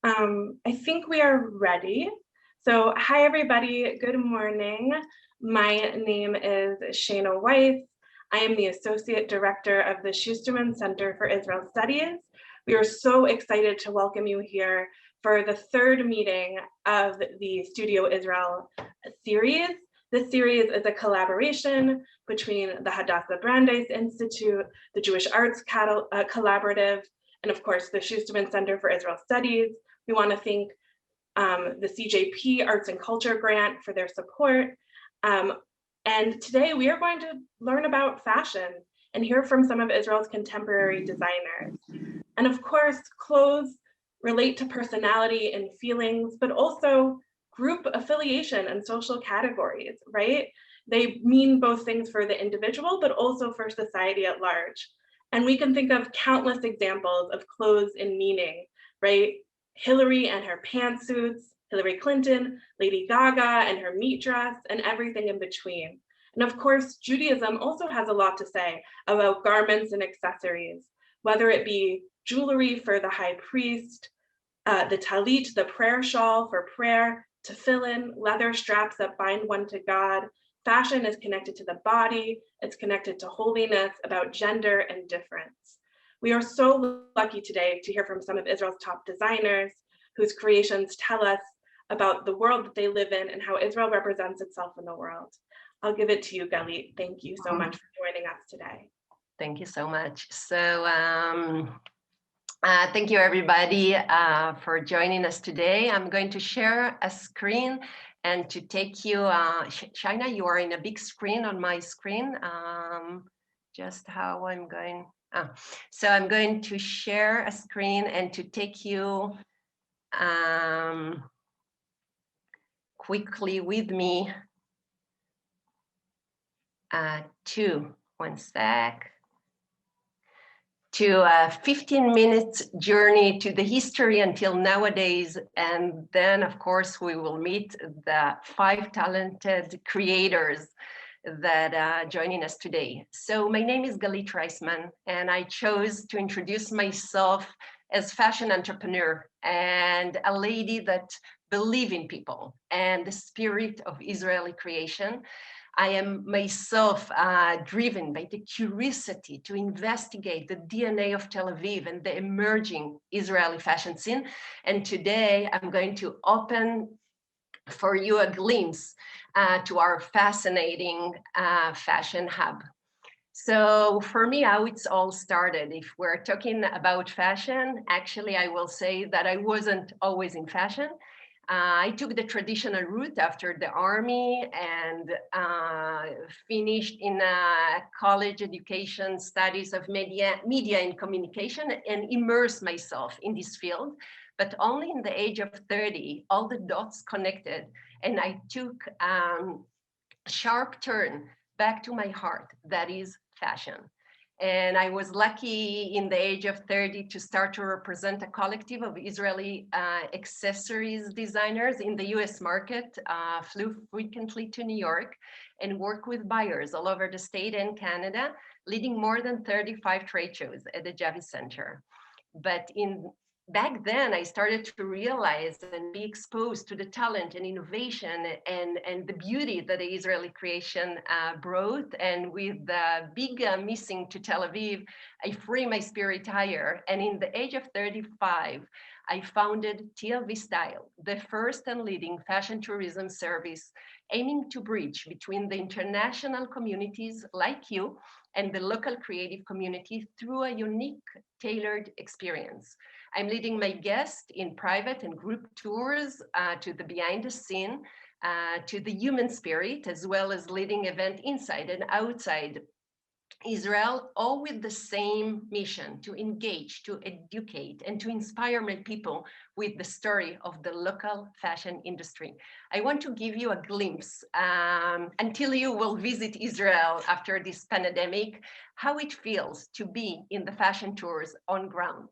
I think we are ready. So hi, everybody. Good morning. My name is Shana Weiss. I am the Associate Director of the Schusterman Center for Israel Studies. We are so excited to welcome you here for the third meeting of the Studio Israel series. This series is a collaboration between the Hadassah Brandeis Institute, the Jewish Arts Collaborative, and of course, the Schusterman Center for Israel Studies. We want to thank the CJP Arts and Culture Grant for their support. And today we are going to learn about fashion and hear from some of Israel's contemporary designers. And of course, clothes relate to personality and feelings, but also group affiliation and social categories, right? They mean both things for the individual, but also for society at large. And we can think of countless examples of clothes and meaning, right? Hillary and her pantsuits, Hillary Clinton, Lady Gaga and her meat dress, and everything in between. And of course, Judaism also has a lot to say about garments and accessories, whether it be jewelry for the high priest, the talit, the prayer shawl for prayer, tefillin, leather straps that bind one to God. Fashion is connected to the body, it's connected to holiness, about gender and difference. We are so lucky today to hear from some of Israel's top designers whose creations tell us about the world that they live in and how Israel represents itself in the world. I'll give it to you, Galit. Thank you so much for joining us today. Thank you so much. So thank you everybody for joining us today. I'm going to share a screen and to take you, Shina, you are in a big screen on my screen. Just how I'm going. So I'm going to share a screen and to take you quickly with me to, one sec, to a 15 minutes journey to the history until nowadays. And then of course, we will meet the 5 talented creators that are joining us today. So my name is Galit Reisman, and I chose to introduce myself as fashion entrepreneur and a lady that believes in people and the spirit of Israeli creation. I am myself driven by the curiosity to investigate the DNA of Tel Aviv and the emerging Israeli fashion scene. And today I'm going to open for you a glimpse to our fascinating fashion hub. So for me, how it's all started, if we're talking about fashion, actually, I will say that I wasn't always in fashion. I took the traditional route after the army and finished in a college education studies of media and communication and immersed myself in this field. But only in the age of 30, all the dots connected and I took a sharp turn back to my heart, that is fashion. And I was lucky in the age of 30 to start to represent a collective of Israeli accessories designers in the US market, flew frequently to New York and worked with buyers all over the state and Canada, leading more than 35 trade shows at the Javi Center. But back then, I started to realize and be exposed to the talent and innovation and the beauty that the Israeli creation brought. And with the big missing to Tel Aviv, I free my spirit higher. And in the age of 35, I founded TLV Style, the first and leading fashion tourism service aiming to bridge between the international communities like you and the local creative community through a unique, tailored experience. I'm leading my guests in private and group tours to the behind the scene, to the human spirit, as well as leading event inside and outside Israel, all with the same mission: to engage, to educate, and to inspire my people with the story of the local fashion industry. I want to give you a glimpse until you will visit Israel after this pandemic, how it feels to be in the fashion tours on ground.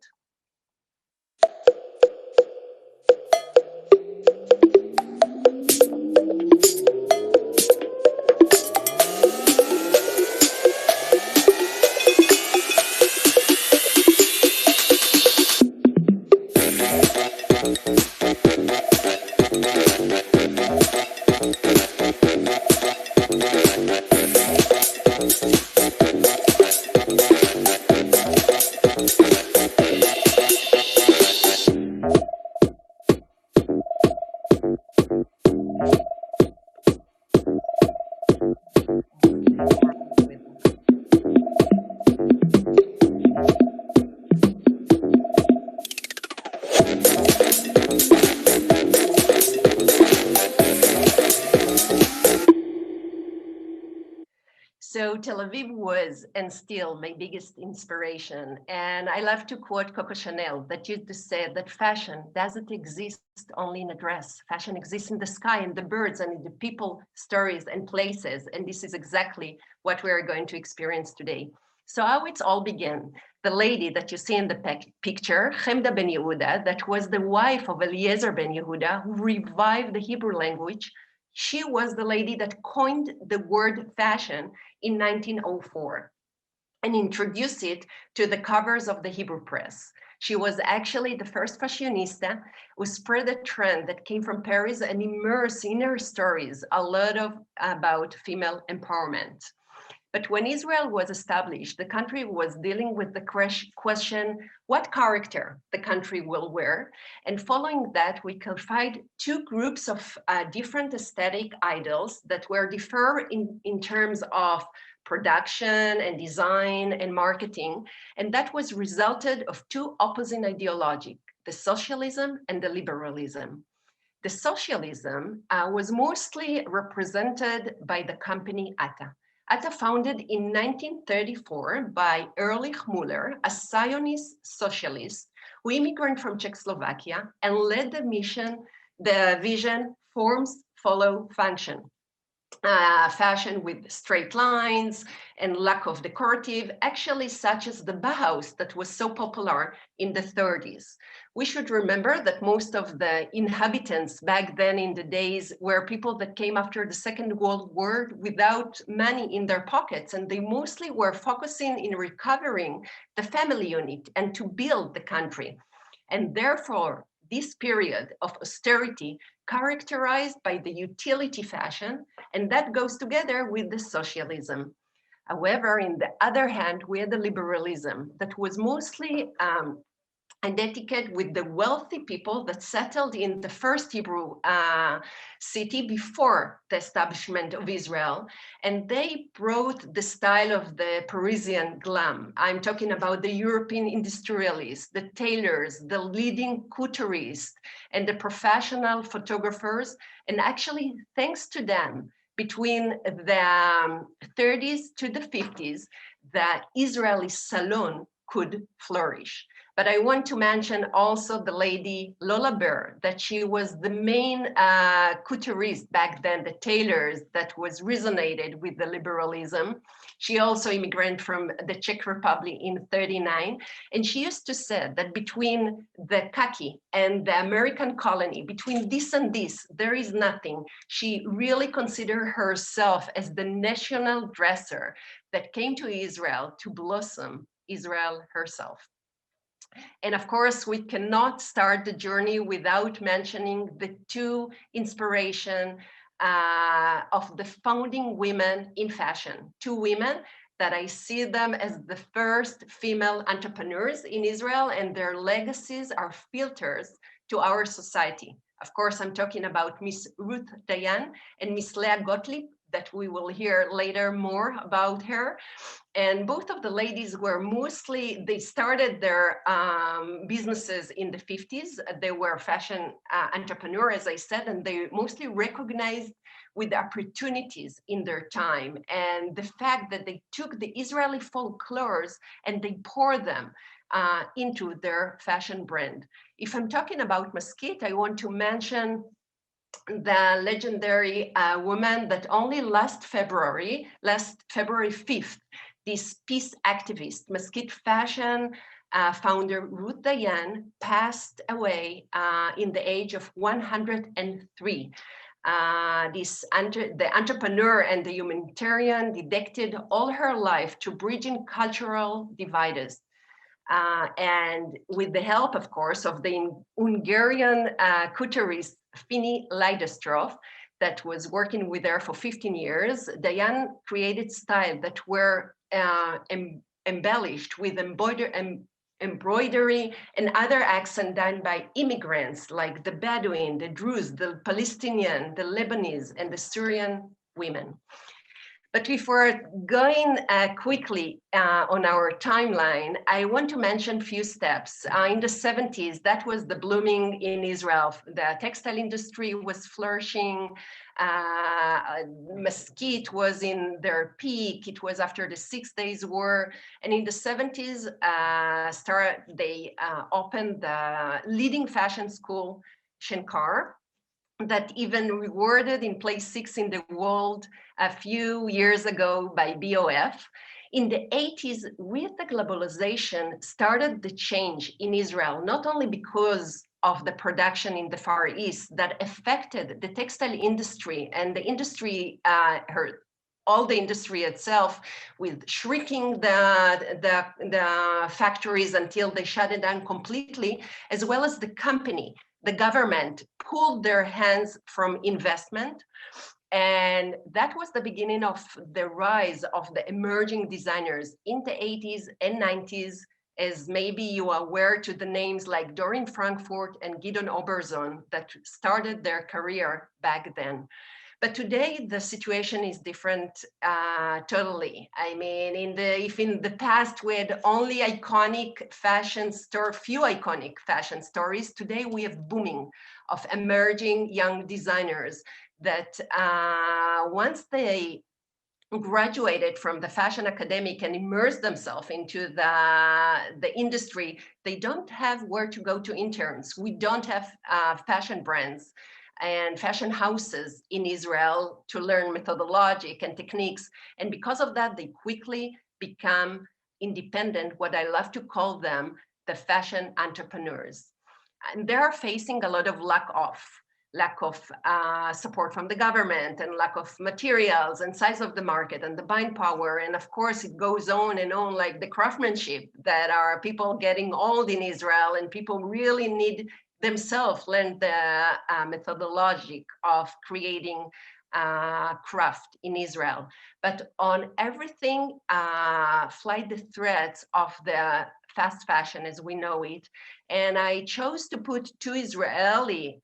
So Tel Aviv was and still my biggest inspiration. And I love to quote Coco Chanel that used to say that fashion doesn't exist only in a dress. Fashion exists in the sky and the birds and in the people, stories and places. And this is exactly what we are going to experience today. So how it all began, the lady that you see in the picture, Chemda Ben Yehuda, that was the wife of Eliezer Ben Yehuda, who revived the Hebrew language. She was the lady that coined the word fashion in 1904 and introduced it to the covers of the Hebrew press. She was actually the first fashionista who spread a trend that came from Paris and immersed in her stories a lot about female empowerment. But when Israel was established, the country was dealing with the question, what character the country will wear? And following that, we could find two groups of different aesthetic ideals that were differ in terms of production and design and marketing. And that was resulted of two opposing ideologies, the socialism and the liberalism. The socialism was mostly represented by the company Atta. Atta, founded in 1934 by Erlich Müller, a Zionist socialist who immigrated from Czechoslovakia and led the vision forms follow function. Fashion with straight lines and lack of decorative, actually such as the Bauhaus that was so popular in the 30s. We should remember that most of the inhabitants back then in the days were people that came after the Second World War without money in their pockets, and they mostly were focusing in recovering the family unit and to build the country. And therefore, this period of austerity characterized by the utility fashion, and that goes together with the socialism. However, in the other hand, we had the liberalism that was mostly identified with the wealthy people that settled in the first Hebrew city before the establishment of Israel. And they brought the style of the Parisian glam. I'm talking about the European industrialists, the tailors, the leading couturiers, and the professional photographers. And actually, thanks to them, between the 30s to the 50s, the Israeli salon could flourish. But I want to mention also the lady Lola Baer, that she was the main couturist back then, the tailors that was resonated with the liberalism. She also immigrated from the Czech Republic in 39. And she used to say that between the khaki and the American colony, between this and this, there is nothing. She really considered herself as the national dresser that came to Israel to blossom Israel herself. And of course, we cannot start the journey without mentioning the two inspiration of the founding women in fashion. Two women that I see them as the first female entrepreneurs in Israel, and their legacies are filters to our society. Of course, I'm talking about Miss Ruth Dayan and Miss Leah Gottlieb, that we will hear later more about her. And both of the ladies were mostly, they started their businesses in the 50s. They were fashion entrepreneurs, as I said, and they mostly recognized with the opportunities in their time. And the fact that they took the Israeli folklores and they poured them into their fashion brand. If I'm talking about Maskit, I want to mention the legendary woman that only last February 5th, this peace activist, Maskit fashion founder Ruth Dayan passed away in the age of 103. The entrepreneur and the humanitarian dedicated all her life to bridging cultural divides. And with the help, of course, of the Hungarian couturist Fini Leiderstroff, that was working with her for 15 years, Diane created styles that were embellished with embroidery and other accents done by immigrants like the Bedouin, the Druze, the Palestinian, the Lebanese, and the Syrian women. But before going quickly on our timeline, I want to mention a few steps. In the 70s, that was the blooming in Israel. The textile industry was flourishing. Mesquite was in their peak. It was after the 6 Days War. And in the 70s, they opened the leading fashion school, Shenkar, that even rewarded in place 6 in the world a few years ago by BOF. In the 80s, with the globalization, started the change in Israel, not only because of the production in the Far East that affected the textile industry and the industry, all the industry itself, with shrinking the factories until they shut it down completely, as well as the company. The government pulled their hands from investment. And that was the beginning of the rise of the emerging designers in the 80s and 90s, as maybe you are aware to the names like Doreen Frankfurt and Gideon Oberzon that started their career back then. But today the situation is different totally. I mean, if in the past we had only iconic fashion store, few iconic fashion stories, today we have booming of emerging young designers that once they graduated from the fashion academic and immersed themselves into the industry, they don't have where to go to interns. We don't have fashion brands and fashion houses in Israel to learn methodology and techniques. And because of that, they quickly become independent, what I love to call them, the fashion entrepreneurs. And they are facing a lot of lack of support from the government and lack of materials and size of the market and the buying power. And of course, it goes on and on, like the craftsmanship that are people getting old in Israel, and people really need themselves learn the methodology of creating craft in Israel. But on everything, fly the threads of the fast fashion as we know it. And I chose to put 2 Israeli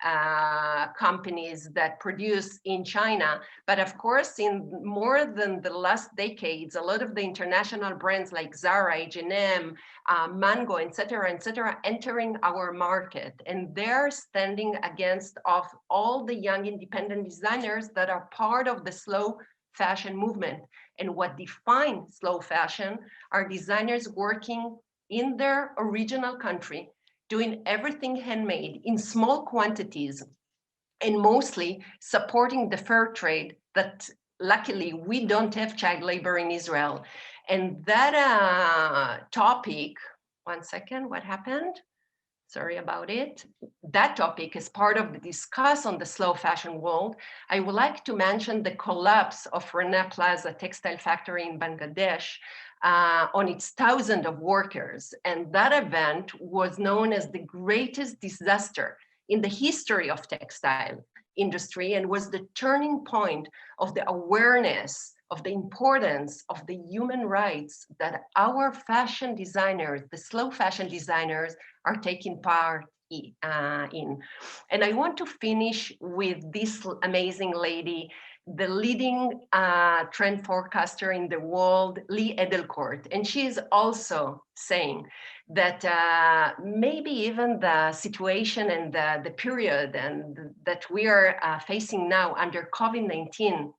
companies that produce in China. But of course, in more than the last decades, a lot of the international brands like Zara, H&M, Mango, etc., entering our market. And they're standing against of all the young independent designers that are part of the slow fashion movement. And what defines slow fashion are designers working in their original country, doing everything handmade in small quantities, and mostly supporting the fair trade that luckily we don't have child labor in Israel. And that topic, one second, what happened? Sorry about it. That topic is part of the discuss on the slow fashion world. I would like to mention the collapse of Rana Plaza textile factory in Bangladesh on its thousands of workers. And that event was known as the greatest disaster in the history of textile industry, and was the turning point of the awareness of the importance of the human rights that our fashion designers, the slow fashion designers, are taking part in. And I want to finish with this amazing lady, the leading trend forecaster in the world, Lee Edelcourt. And she is also saying that maybe even the situation and the period and that we are facing now under COVID-19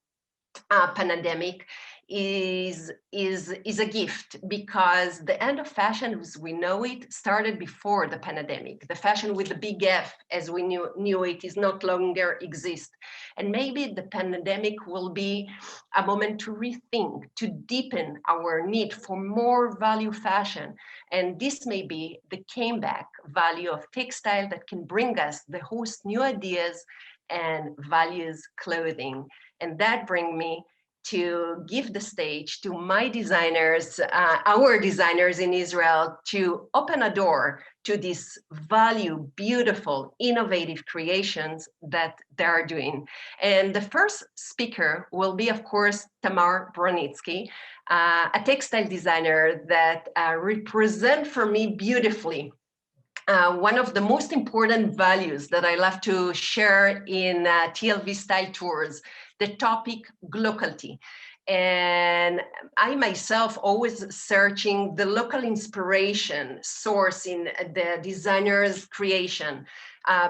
pandemic is a gift, because the end of fashion as we know it started before the pandemic. The fashion with the big F as we knew it is not longer exist. And maybe the pandemic will be a moment to rethink, to deepen our need for more value fashion. And this may be the comeback value of textile that can bring us the host new ideas and values clothing. And that brings me to give the stage to my designers, our designers in Israel, to open a door to these value, beautiful, innovative creations that they are doing. And the first speaker will be, of course, Tamar Bronitsky, a textile designer that represent for me beautifully one of the most important values that I love to share in TLV Style Tours, the topic locality. And I myself always searching the local inspiration source in the designer's creation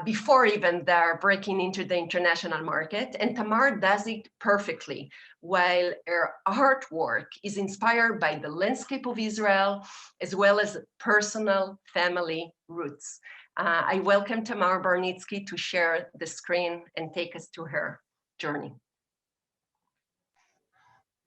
before even they're breaking into the international market. And Tamar does it perfectly, while her artwork is inspired by the landscape of Israel, as well as personal family roots. I welcome Tamar Bronitsky to share the screen and take us to her journey.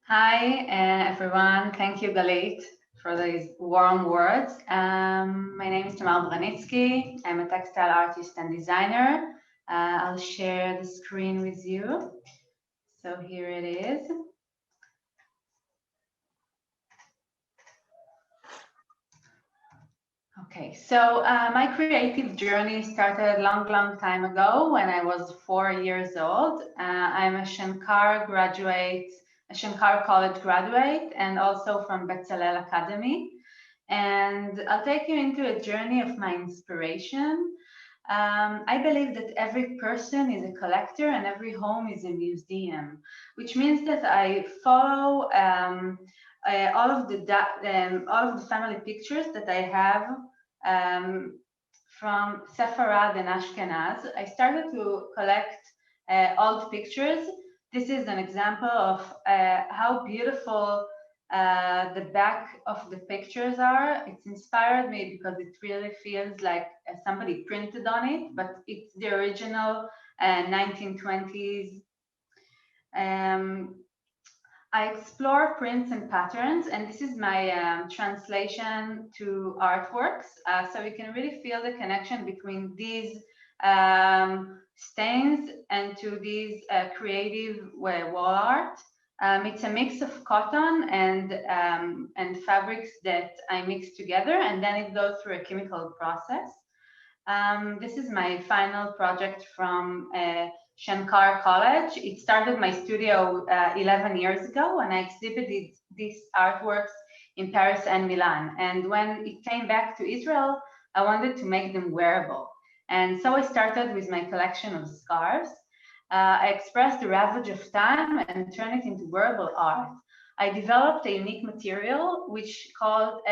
Hi, everyone. Thank you, Galit, for these warm words. My name is Tamar Bronitsky. I'm a textile artist and designer. I'll share the screen with you. So here it is. Okay, so my creative journey started a long time ago when I was 4 years old. I'm a Shenkar graduate, a Shenkar College graduate, and also from Bezalel Academy. And I'll take you into a journey of my inspiration. I believe that every person is a collector and every home is a museum, which means that I follow all of the family pictures that I have from Sepharad and Ashkenaz. I started to collect old pictures. This is an example of how beautiful the back of the pictures are. It's inspired me because it really feels like somebody printed on it, but it's the original 1920s. I explore prints and patterns, and this is my translation to artworks. So you can really feel the connection between these stains and to these creative wall art. It's a mix of cotton and fabrics that I mix together, and then it goes through a chemical process. This is my final project from Shenkar College. It started my studio 11 years ago, and I exhibited these artworks in Paris and Milan. And when it came back to Israel, I wanted to make them wearable. And so I started with my collection of scarves. I expressed the ravage of time and turned it into wearable art. I developed a unique material which called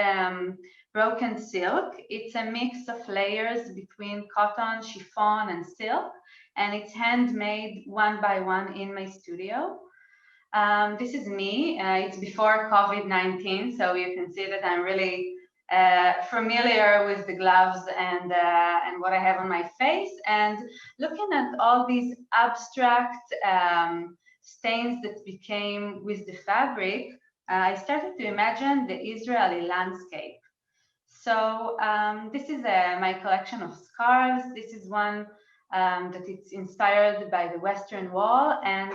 broken silk. It's a mix of layers between cotton, chiffon, and silk, and it's handmade one by one in my studio. This is me. It's before COVID-19, so you can see that I'm really familiar with the gloves and what I have on my face. And looking at all these abstract stains that became with the fabric, I started to imagine the Israeli landscape. So this is my collection of scarves. This is one that it's inspired by the Western Wall and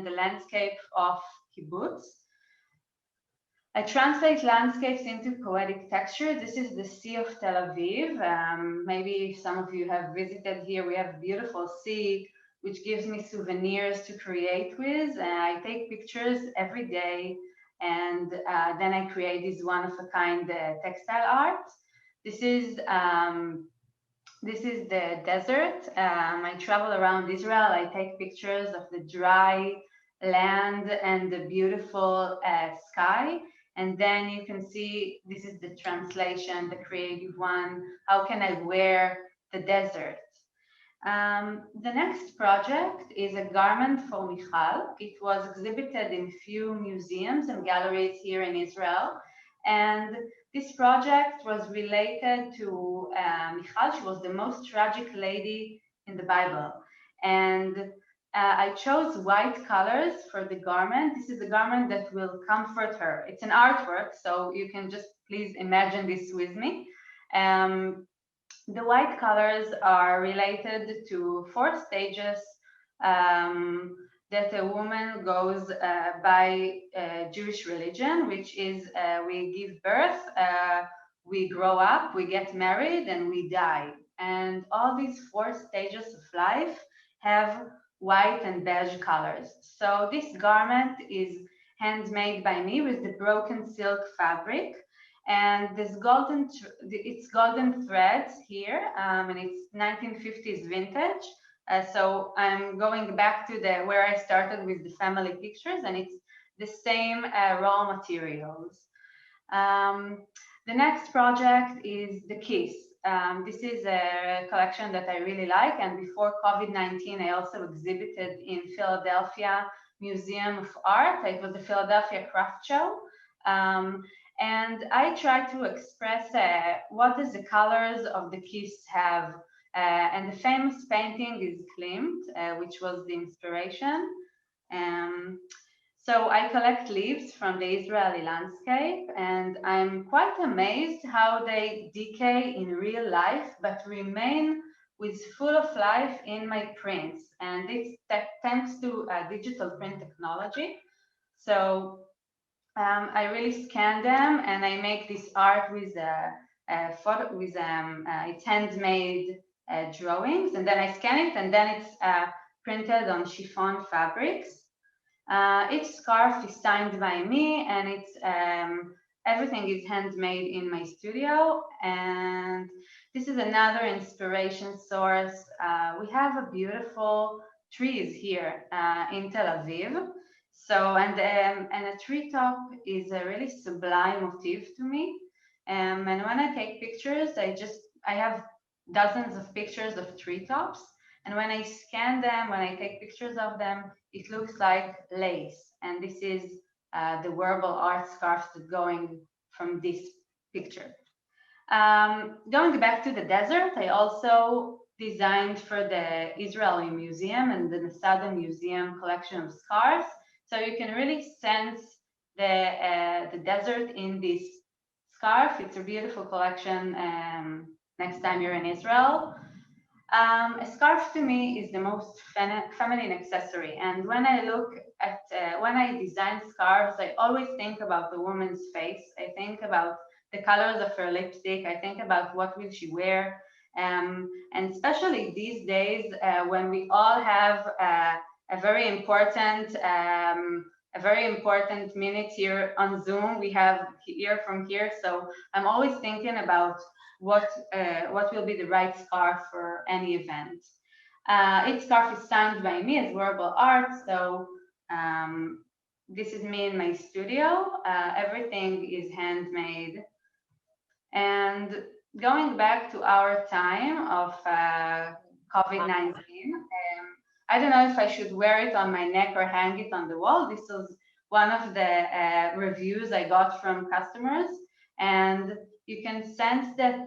the landscape of kibbutz. I translate landscapes into poetic texture. This is the Sea of Tel Aviv. Maybe some of you have visited here. We have beautiful sea, which gives me souvenirs to create with. I take pictures every day, and then I create this one-of-a-kind textile art. This is the desert. I travel around Israel. I take pictures of the dry land and the beautiful sky. And then you can see, this is the translation, the creative one. How can I wear the desert? The next project is a garment for Michal. It was exhibited in few museums and galleries here in Israel. And this project was related to Michal. She was the most tragic lady in the Bible. And I chose white colors for the garment. This is a garment that will comfort her. It's an artwork, so you can just please imagine this with me. The white colors are related to 4 stages. that a woman goes by Jewish religion, which is we give birth, we grow up, we get married, and we die. And all these 4 stages of life have white and beige colors. So this garment is handmade by me with the broken silk fabric. And this it's golden threads here, and it's 1950s vintage. So I'm going back to where I started with the family pictures, and it's the same raw materials. The next project is the Kiss. This is a collection that I really like, and before COVID-19, I also exhibited in Philadelphia Museum of Art. It was the Philadelphia Craft Show. And I try to express what does the colors of the Kiss have. And the famous painting is Klimt, which was the inspiration. So I collect leaves from the Israeli landscape, and I'm quite amazed how they decay in real life, but remain with full of life in my prints. And it's thanks to digital print technology. So I really scan them, and I make this art with it's handmade drawings, and then I scan it, and then it's printed on chiffon fabrics. Each scarf is signed by me, and it's everything is handmade in my studio. And this is another inspiration source. We have a beautiful trees here in Tel Aviv. So, and a treetop is a really sublime motif to me. And when I take pictures, I have dozens of pictures of treetops. And when I scan them, when I take pictures of them, it looks like lace. And this is the wearable art scarf that's going from this picture. Going back to the desert, I also designed for the Israeli Museum and the Masada Museum collection of scarves. So you can really sense the desert in this scarf. It's a beautiful collection next time you're in Israel. A scarf to me is the most feminine accessory. And when I look at, when I design scarves, I always think about the woman's face. I think about the colors of her lipstick. I think about what will she wear. And especially these days when we all have a very important minute here on Zoom. We have ear from here, so I'm always thinking about what will be the right scarf for any event. Each scarf is signed by me as wearable art, so this is me in my studio. Everything is handmade. And going back to our time of COVID-19, I don't know if I should wear it on my neck or hang it on the wall. This was one of the reviews I got from customers. And you can sense that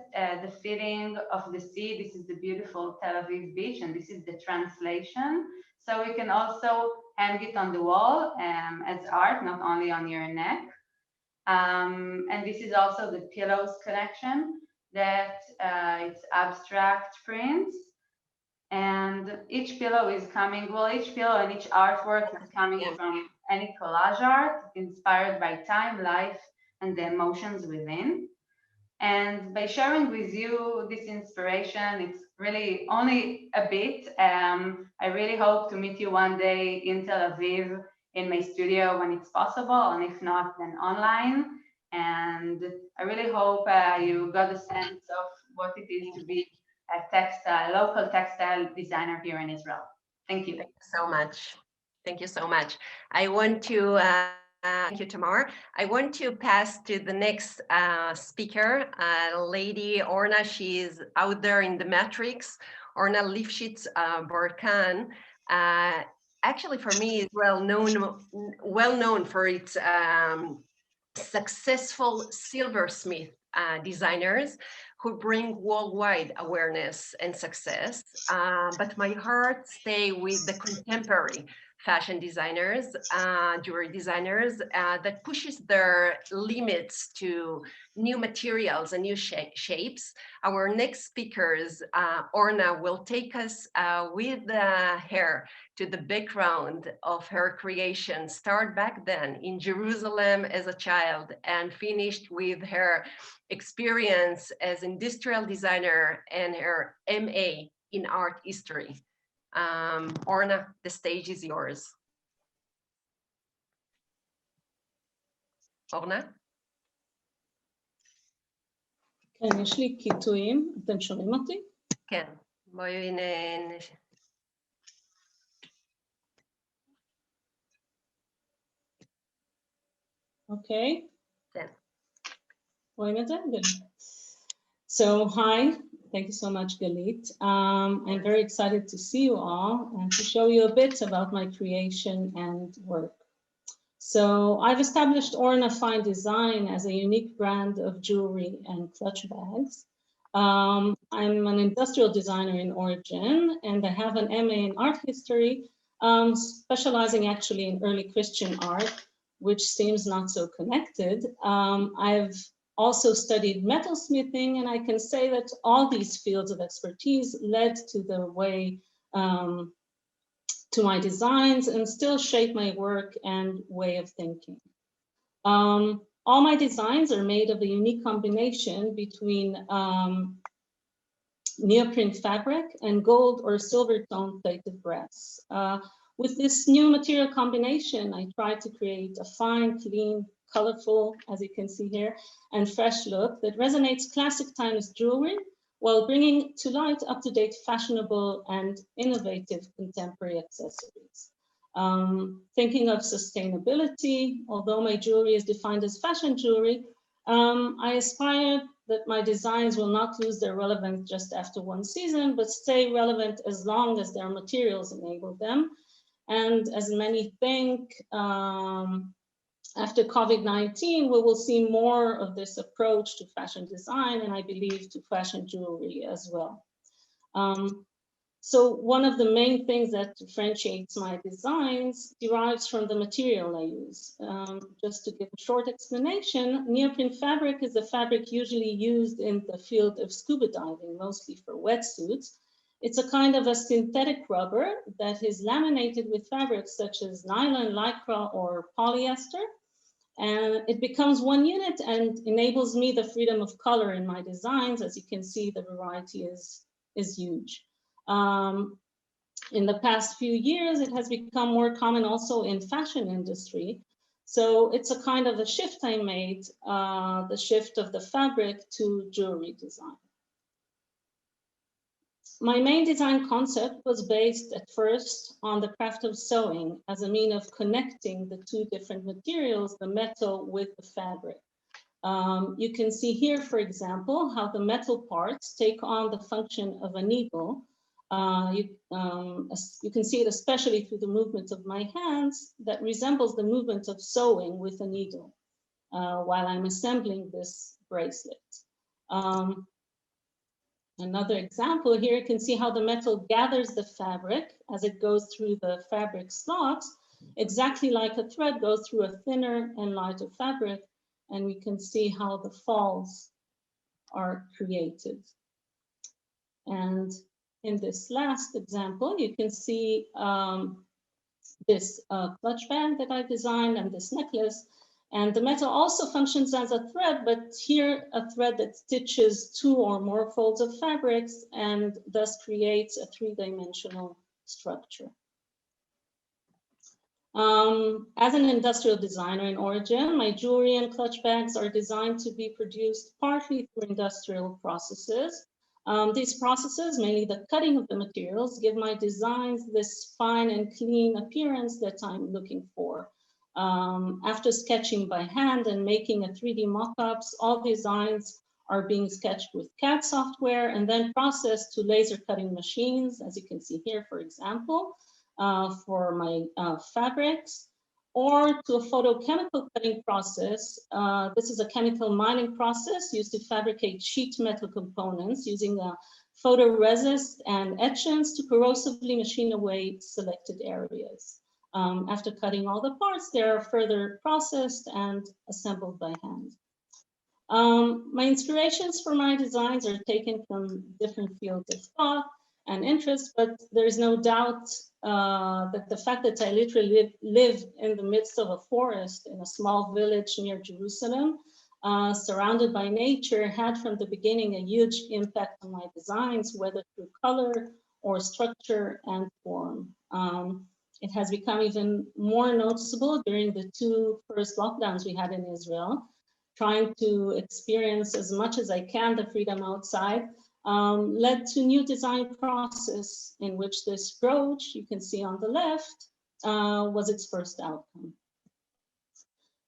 the feeling of the sea. This is the beautiful Tel Aviv beach, and this is the translation. So you can also hang it on the wall as art, not only on your neck. And this is also the pillows collection that it's abstract prints. And each pillow is coming, well, each pillow and each artwork is coming from any collage art inspired by time, life, and the emotions within. And by sharing with you this inspiration, it's really only a bit. I really hope to meet you one day in Tel Aviv in my studio when it's possible, and if not, then online. And I really hope you got a sense of what it is to be a local textile designer here in Israel. Thank you. Thank you so much. Thank you so much. I want to thank you, Tamar. I want to pass to the next speaker, Lady Orna. She is out there in the Matrix. Orna Lifshitz Barkan. Actually, for me, is well known for its successful silversmith designers who bring worldwide awareness and success. But my heart stay with the contemporary fashion designers, jewelry designers, that pushes their limits to new materials and new shapes. Our next speakers, Orna, will take us with her to the background of her creation, start back then in Jerusalem as a child and finished with her experience as industrial designer and her MA in art history. Orna, the stage is yours. אורנה? כן, יש לי קיטויים, אתם שומעים אותי? כן, בואי אוקיי. כן. רואים את זה? So, hi, thank you so much, Galit. I'm very excited to see you all and to show you a bit about my creation and work. So I've established Orna Fine Design as a unique brand of jewelry and clutch bags. I'm an industrial designer in origin, and I have an MA in art history, specializing actually in early Christian art, which seems not so connected. I've also studied metalsmithing, and I can say that all these fields of expertise led to the way to my designs and still shape my work and way of thinking. All my designs are made of a unique combination between neoprene fabric and gold or silver tone plated brass. With this new material combination, I tried to create a fine, clean, colorful, as you can see here, and fresh look that resonates classic timeless jewelry while bringing to light up-to-date, fashionable, and innovative contemporary accessories. Thinking of sustainability, although my jewelry is defined as fashion jewelry, I aspire that my designs will not lose their relevance just after one season, but stay relevant as long as their materials enable them. And as many think, after COVID-19, we will see more of this approach to fashion design, and I believe to fashion jewelry as well. So one of the main things that differentiates my designs derives from the material I use. Just to give a short explanation, neoprene fabric is the fabric usually used in the field of scuba diving, mostly for wetsuits. It's a kind of a synthetic rubber that is laminated with fabrics such as nylon, lycra, or polyester. And it becomes one unit and enables me the freedom of color in my designs. As you can see, the variety is huge. In the past few years, it has become more common also in fashion industry. So it's a kind of a shift I made, the shift of the fabric to jewelry design. My main design concept was based at first on the craft of sewing as a means of connecting the two different materials, the metal with the fabric. You can see here, for example, how the metal parts take on the function of a needle. You can see it especially through the movement of my hands that resembles the movement of sewing with a needle while I'm assembling this bracelet. Another example here, you can see how the metal gathers the fabric as it goes through the fabric slots, exactly like a thread goes through a thinner and lighter fabric, and we can see how the falls are created. And in this last example, you can see this clutch band that I designed and this necklace. And the metal also functions as a thread, but here a thread that stitches two or more folds of fabrics and thus creates a three-dimensional structure. As an industrial designer in origin, my jewelry and clutch bags are designed to be produced partly through industrial processes. These processes, mainly the cutting of the materials, give my designs this fine and clean appearance that I'm looking for. After sketching by hand and making a 3D mock-ups, all designs are being sketched with CAD software and then processed to laser cutting machines, as you can see here, for example, for my fabrics, or to a photochemical cutting process. This is a chemical mining process used to fabricate sheet metal components using photoresist and etchants to corrosively machine away selected areas. After cutting all the parts, they are further processed and assembled by hand. My inspirations for my designs are taken from different fields of thought and interest, but there's no doubt that the fact that I literally live in the midst of a forest in a small village near Jerusalem, surrounded by nature, had from the beginning a huge impact on my designs, whether through color or structure and form. It has become even more noticeable during the 2 first lockdowns we had in Israel, trying to experience as much as I can the freedom outside, led to new design process in which this brooch, you can see on the left, was its first outcome.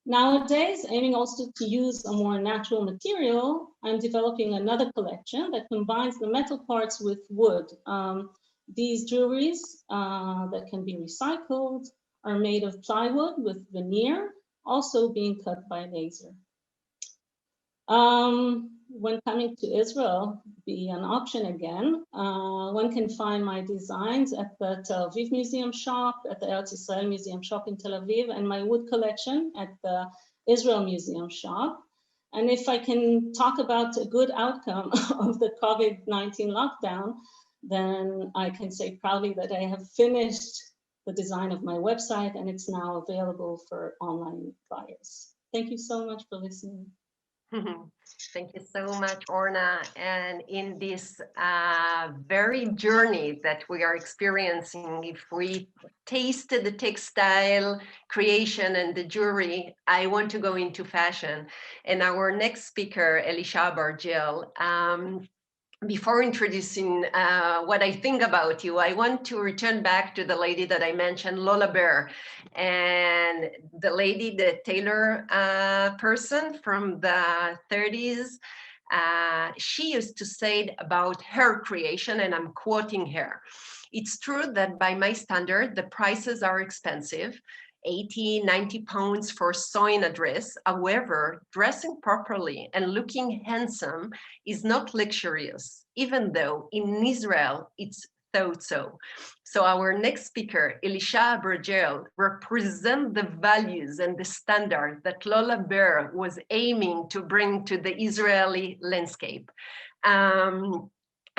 Nowadays, aiming also to use a more natural material, I'm developing another collection that combines the metal parts with wood. These jewelries that can be recycled are made of plywood with veneer, also being cut by laser. When coming to Israel, be an option again, one can find my designs at the Tel Aviv Museum Shop, at the Eretz Israel Museum Shop in Tel Aviv, and my wood collection at the Israel Museum Shop. And if I can talk about a good outcome of the COVID-19 lockdown, then I can say proudly that I have finished the design of my website and it's now available for online buyers. Thank you so much for listening. Thank you so much, Orna. And in this very journey that we are experiencing, if we tasted the textile creation and the jewelry, I want to go into fashion. And our next speaker, Elisha Abargel, before introducing what I think about you, I want to return back to the lady that I mentioned, Lola Bear, and the lady, the tailor person from the 30s. She used to say about her creation, and I'm quoting her. It's true that by my standard, the prices are expensive, 80, 90 pounds for sewing a dress. However, dressing properly and looking handsome is not luxurious, even though in Israel it's thought so. So our next speaker, Elisha Abargel, represents the values and the standard that Lola Bear was aiming to bring to the Israeli landscape.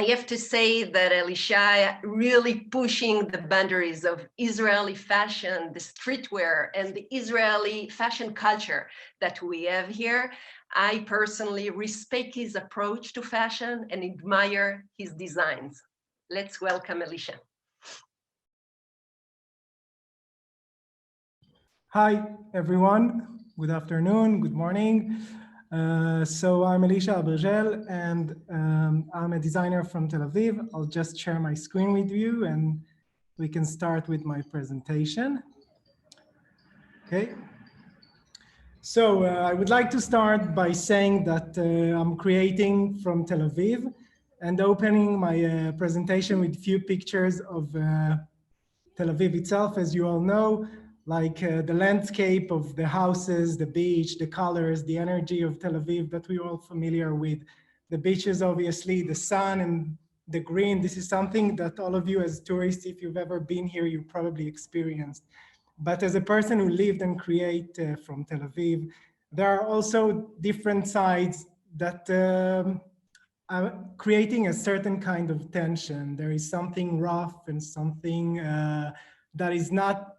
I have to say that Elisha really pushing the boundaries of Israeli fashion, the streetwear, and the Israeli fashion culture that we have here. I personally respect his approach to fashion and admire his designs. Let's welcome Elisha. Hi, everyone. Good afternoon, good morning. So I'm Elisha Abargel, and I'm a designer from Tel Aviv. I'll just share my screen with you and we can start with my presentation. Okay. So I would like to start by saying that I'm creating from Tel Aviv and opening my presentation with a few pictures of Tel Aviv itself. As you all know, like the landscape of the houses, the beach, the colors, the energy of Tel Aviv that we're all familiar with. The beaches, obviously, the sun and the green. This is something that all of you as tourists, if you've ever been here, you probably experienced. But as a person who lived and created from Tel Aviv, there are also different sides that are creating a certain kind of tension. There is something rough and something that is not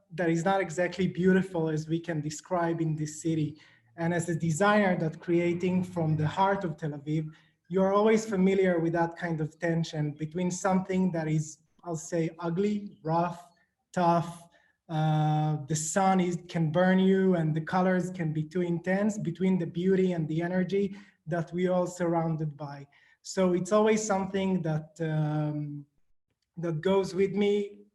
exactly beautiful as we can describe in this city. And as a designer that creating from the heart of Tel Aviv, you're always familiar with that kind of tension between something that is, I'll say, ugly, rough, tough. The sun can burn you and the colors can be too intense, between the beauty and the energy that we all surrounded by. So it's always something that, that goes with me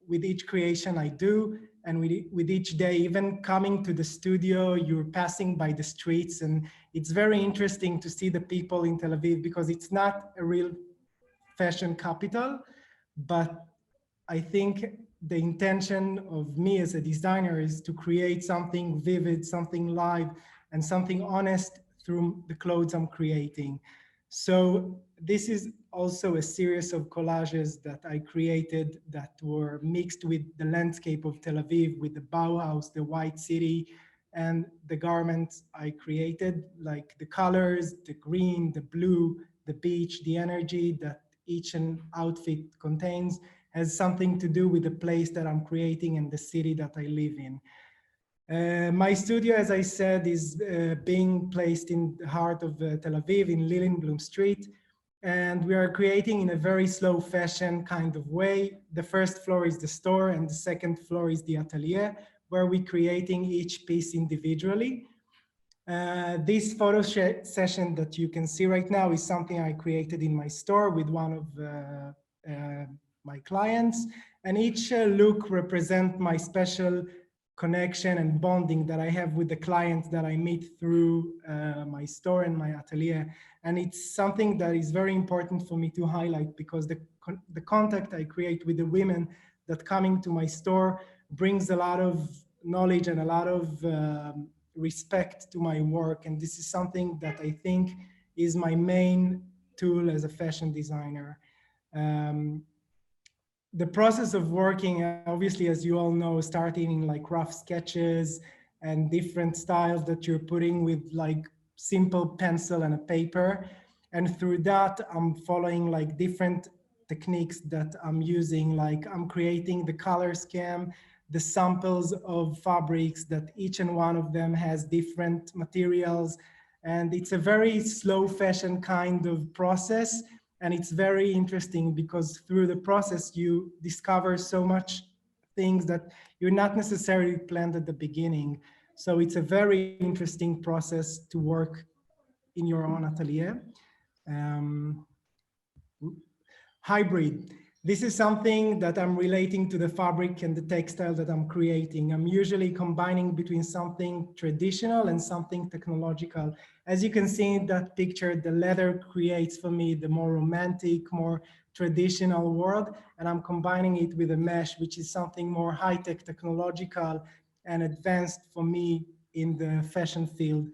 with each creation I do. And with each day, even coming to the studio, you're passing by the streets, and it's very interesting to see the people in Tel Aviv because it's not a real fashion capital, but I think the intention of me as a designer is to create something vivid, something live, and something honest through the clothes I'm creating. So this is also a series of collages that I created that were mixed with the landscape of Tel Aviv, with the Bauhaus, the White City, and the garments I created, like the colors, the green, the blue, the beach, the energy that each and outfit contains has something to do with the place that I'm creating and the city that I live in. My studio, as I said, is being placed in the heart of Tel Aviv in Lilienblum Street. And we are creating in a very slow fashion kind of way. The first floor is the store and the second floor is the atelier, where we're creating each piece individually. This photo session that you can see right now is something I created in my store with one of my clients. And each look represents my special connection and bonding that I have with the clients that I meet through my store and my atelier. And it's something that is very important for me to highlight, because the contact I create with the women that come into my store brings a lot of knowledge and a lot of respect to my work. And this is something that I think is my main tool as a fashion designer. The process of working, obviously, as you all know, starting in like rough sketches and different styles that you're putting with like simple pencil and a paper. And through that, I'm following like different techniques that I'm using, like I'm creating the color scheme, the samples of fabrics that each and one of them has different materials. And it's a very slow fashion kind of process. And it's very interesting because through the process, you discover so much things that you're not necessarily planned at the beginning. So it's a very interesting process to work in your own atelier. Hybrid. This is something that I'm relating to the fabric and the textile that I'm creating. I'm usually combining between something traditional and something technological. As you can see in that picture, the leather creates for me the more romantic, more traditional world, and I'm combining it with a mesh, which is something more high-tech, technological, and advanced for me in the fashion field.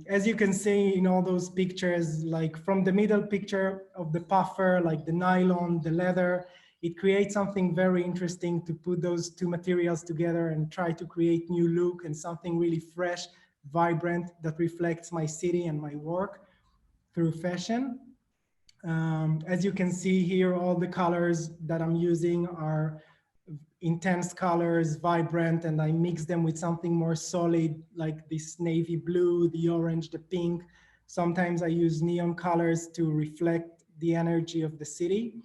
As you can see in all those pictures, like from the middle picture of the puffer, like the nylon, the leather, it creates something very interesting to put those two materials together and try to create new look and something really fresh, vibrant, that reflects my city and my work through fashion. As you can see here, all the colors that I'm using are intense colors, vibrant, and I mix them with something more solid, like this navy blue, the orange, the pink. Sometimes I use neon colors to reflect the energy of the city.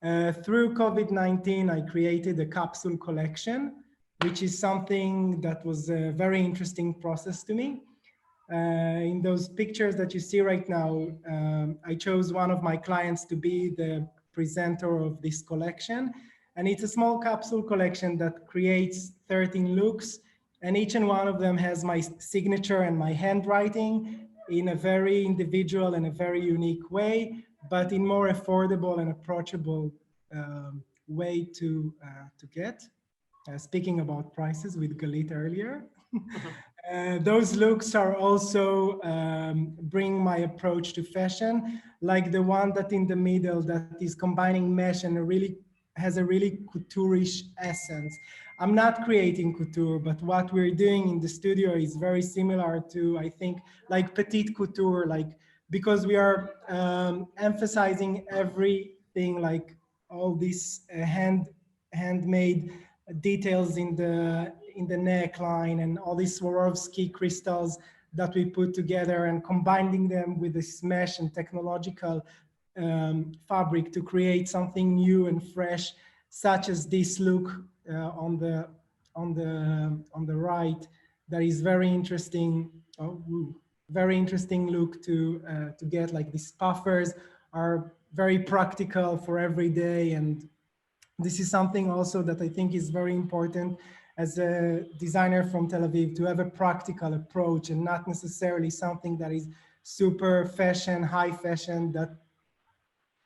Through COVID-19, I created a capsule collection, which is something that was a very interesting process to me. In those pictures that you see right now, I chose one of my clients to be the presenter of this collection. And it's a small capsule collection that creates 13 looks. And each and one of them has my signature and my handwriting in a very individual and a very unique way, but in more affordable and approachable way to get. Speaking about prices with Galit earlier. Those looks are also bring my approach to fashion, like the one that in the middle that is combining mesh and has a really couture-ish essence. I'm not creating couture, but what we're doing in the studio is very similar to, I think, like petite couture, like, because we are emphasizing everything, like all these handmade details in the neckline and all these Swarovski crystals that we put together and combining them with this mesh and technological fabric to create something new and fresh, such as this look on the right. That is very interesting. Very interesting look to get. Like these puffers are very practical for every day, and this is something also that I think is very important as a designer from Tel Aviv, to have a practical approach and not necessarily something that is super fashion, high fashion, that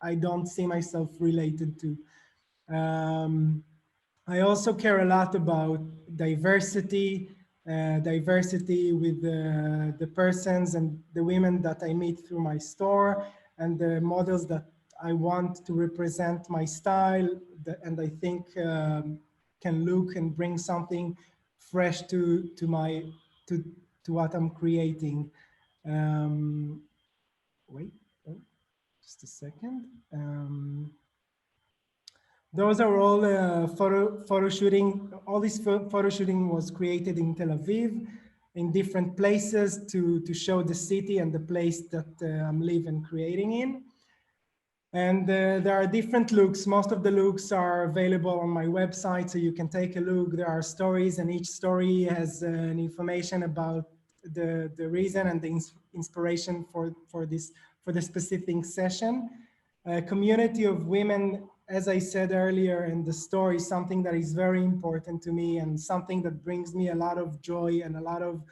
I don't see myself related to. I also care a lot about diversity diversity with the persons and the women that I meet through my store, and the models that I want to represent my style, and I think can look and bring something fresh to what I'm creating. Wait, oh, just a second. Those are all photo shooting. All this photo shooting was created in Tel Aviv, in different places to show the city and the place that I'm living creating in. And there are different looks. Most of the looks are available on my website, so you can take a look. There are stories, and each story has an information about the reason and the inspiration for the specific session. A community of women, as I said earlier in the story, something that is very important to me and something that brings me a lot of joy and a lot of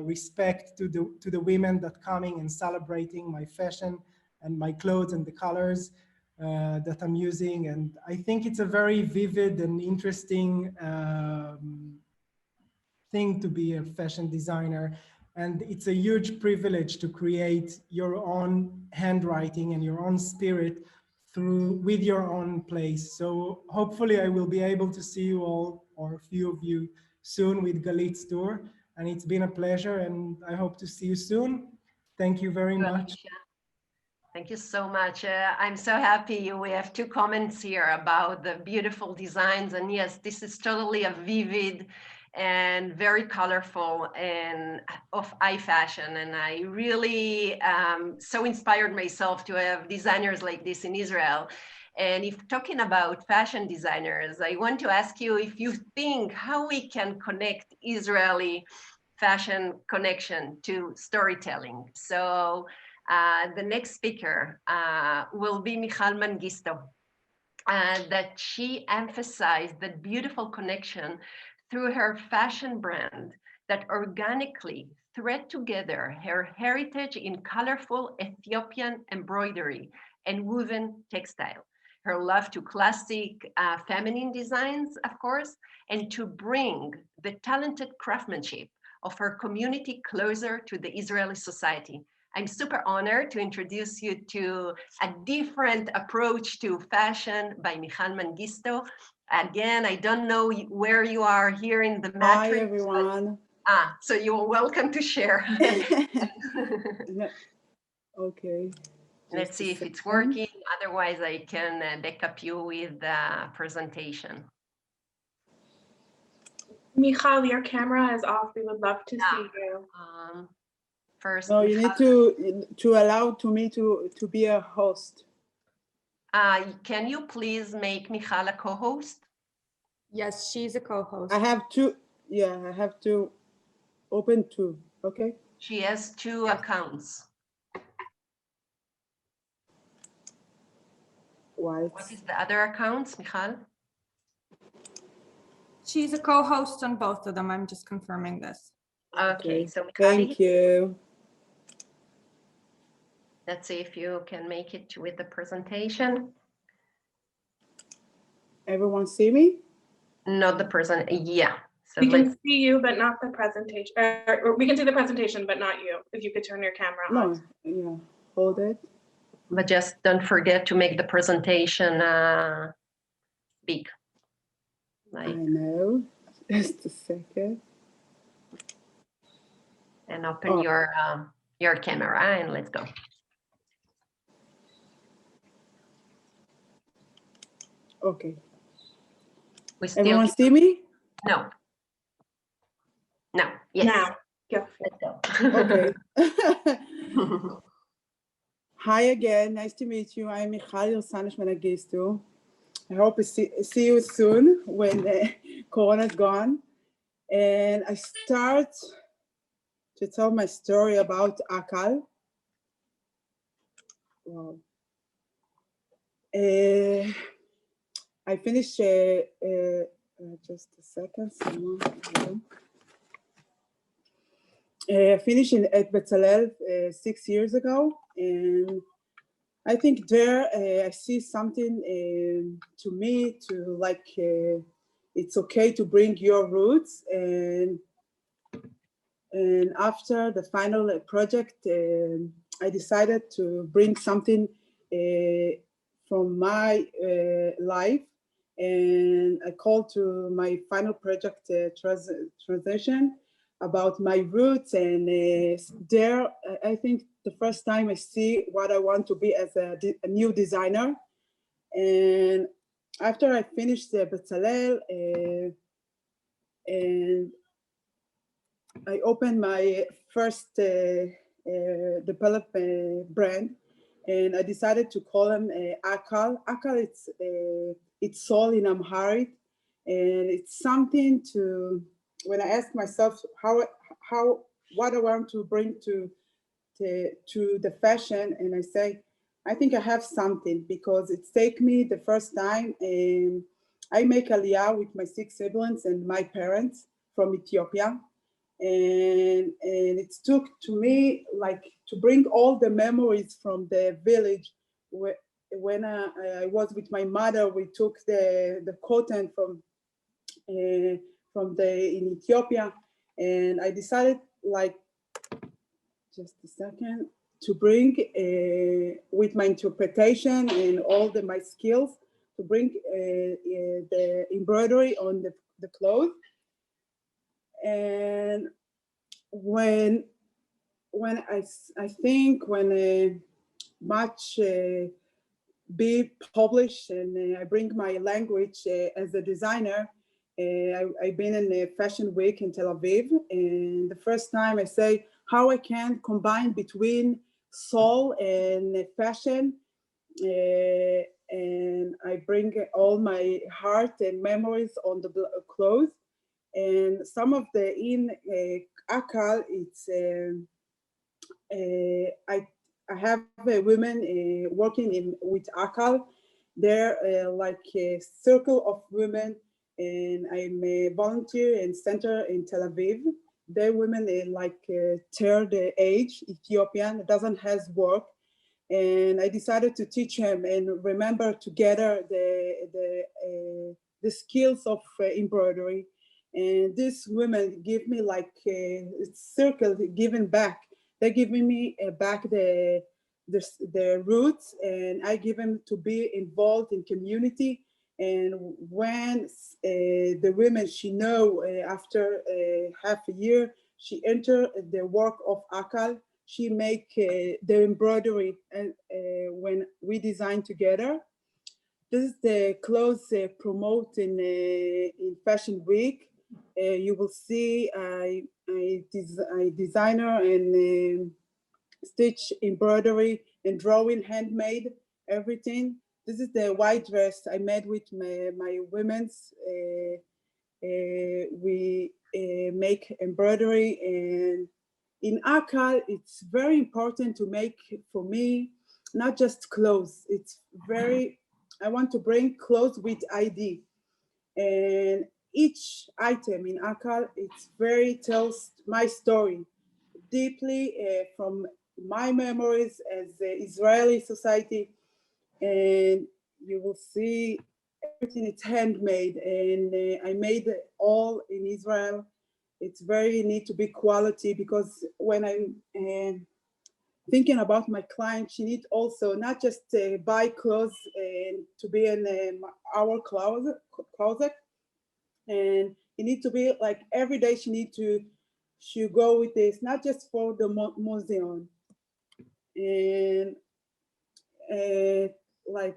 respect to the women that coming and celebrating my fashion and my clothes and the colors that I'm using. And I think it's a very vivid and interesting thing to be a fashion designer. And it's a huge privilege to create your own handwriting and your own spirit with your own place. So hopefully I will be able to see you all, or a few of you, soon with Galit's tour. And it's been a pleasure, and I hope to see you soon. Thank you very much. Thank you so much. I'm so happy. We have two comments here about the beautiful designs. And yes, this is totally a vivid and very colorful and of high fashion. And I really so inspired myself to have designers like this in Israel. And if talking about fashion designers, I want to ask you if you think how we can connect Israeli fashion connection to storytelling. So the next speaker will be Michal Mengistu, that she emphasized that beautiful connection through her fashion brand that organically thread together her heritage in colorful Ethiopian embroidery and woven textile, her love to classic feminine designs, of course, and to bring the talented craftsmanship of her community closer to the Israeli society. I'm super honored to introduce you to a different approach to fashion by Michal Mengistu. Again, I don't know where you are here in the matrix. Hi, everyone. So you're welcome to share. Okay. Let's see if it's working. Otherwise, I can back up you with the presentation. Michal, your camera is off. We would love to see you. First, no, you need to allow me to be a host. Can you please make Michal a co-host? Yes, she's a co-host. I have to, yeah, I have to open two, okay? She has two accounts. What is the other accounts, Michal? She's a co-host on both of them. I'm just confirming this. Okay, so Michal, thank you. Let's see if you can make it with the presentation. Everyone see me? Not the present, yeah. So we can see you, but not the presentation. We can see the presentation, but not you. If you could turn your camera on. No, yeah, hold it. But just don't forget to make the presentation big. I know, just a second. And open your camera and let's go. Okay. Everyone see me? No. No. Yes. Now. Yeah. Let's go. Okay. Hi again. Nice to meet you. I'm Michal Irsanish Mengistu. I hope to see you soon when Corona is gone. And I start to tell my story about Akal. Wow. I finished, just a second, I finished at Bezalel 6 years ago, and I think there I see something to me to like, it's okay to bring your roots and And after the final project, I decided to bring something from my life, and I called to my final project transition about my roots. And there, I think the first time I see what I want to be as a new designer. And after I finished the Bezalel, and I opened my first developed brand, and I decided to call them Akal. Akal, it's soul in Amharic, and it's something to, when I ask myself what I want to bring to the fashion, and I say, I think I have something, because it's take me the first time, and I make Aliyah with my 6 siblings and my parents from Ethiopia. And it took to me like to bring all the memories from the village. When I was with my mother, we took the cotton from in Ethiopia, and I decided, like, just a second, to bring with my interpretation and all my skills, to bring the embroidery on the clothes. And when I think when much be published, and I bring my language as a designer, I've been in a fashion week in Tel Aviv, and the first time I say how I can combine between soul and fashion, and I bring all my heart and memories on the clothes. And some of the in Akal, it's I have women working with Akal. They're like a circle of women, and I'm a volunteer and center in Tel Aviv. They're women like third age, Ethiopian, doesn't has work. And I decided to teach them and remember together the skills of embroidery. And these women give me like a circle giving back. They're giving me back the roots, and I give them to be involved in community. And when the women, she know after half a year, she enter the work of Akal. She make the embroidery when we design together. This is the clothes promote in Fashion Week. You will see I designer and stitch embroidery and drawing, handmade, everything. This is the white dress I made with my women's. We make embroidery, and in Akal, it's very important to make, for me, not just clothes. It's very, I want to bring clothes with ID. And each item in Akal, it's very tells my story deeply from my memories as the Israeli society. And you will see everything is handmade, and I made it all in Israel. It's very need to be quality, because when I'm thinking about my client, she needs also not just buy clothes and to be in our closet, and it needs to be like every day she go with this, not just for the museum. And I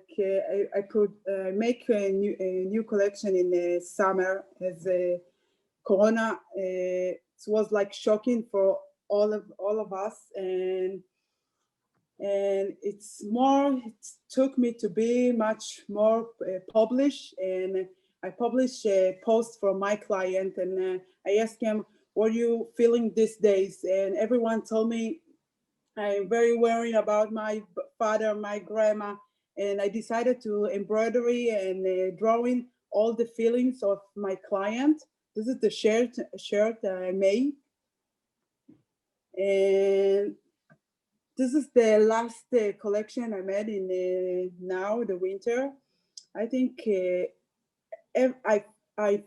make a new collection in the summer as a Corona. It was like shocking for all of us, and it took me to be much more published. And I published a post for my client, and I asked him, what are you feeling these days? And everyone told me, I'm very worried about my father, my grandma, and I decided to embroidery and drawing all the feelings of my client. This is the shirt I made. And this is the last collection I made in now the winter. I think I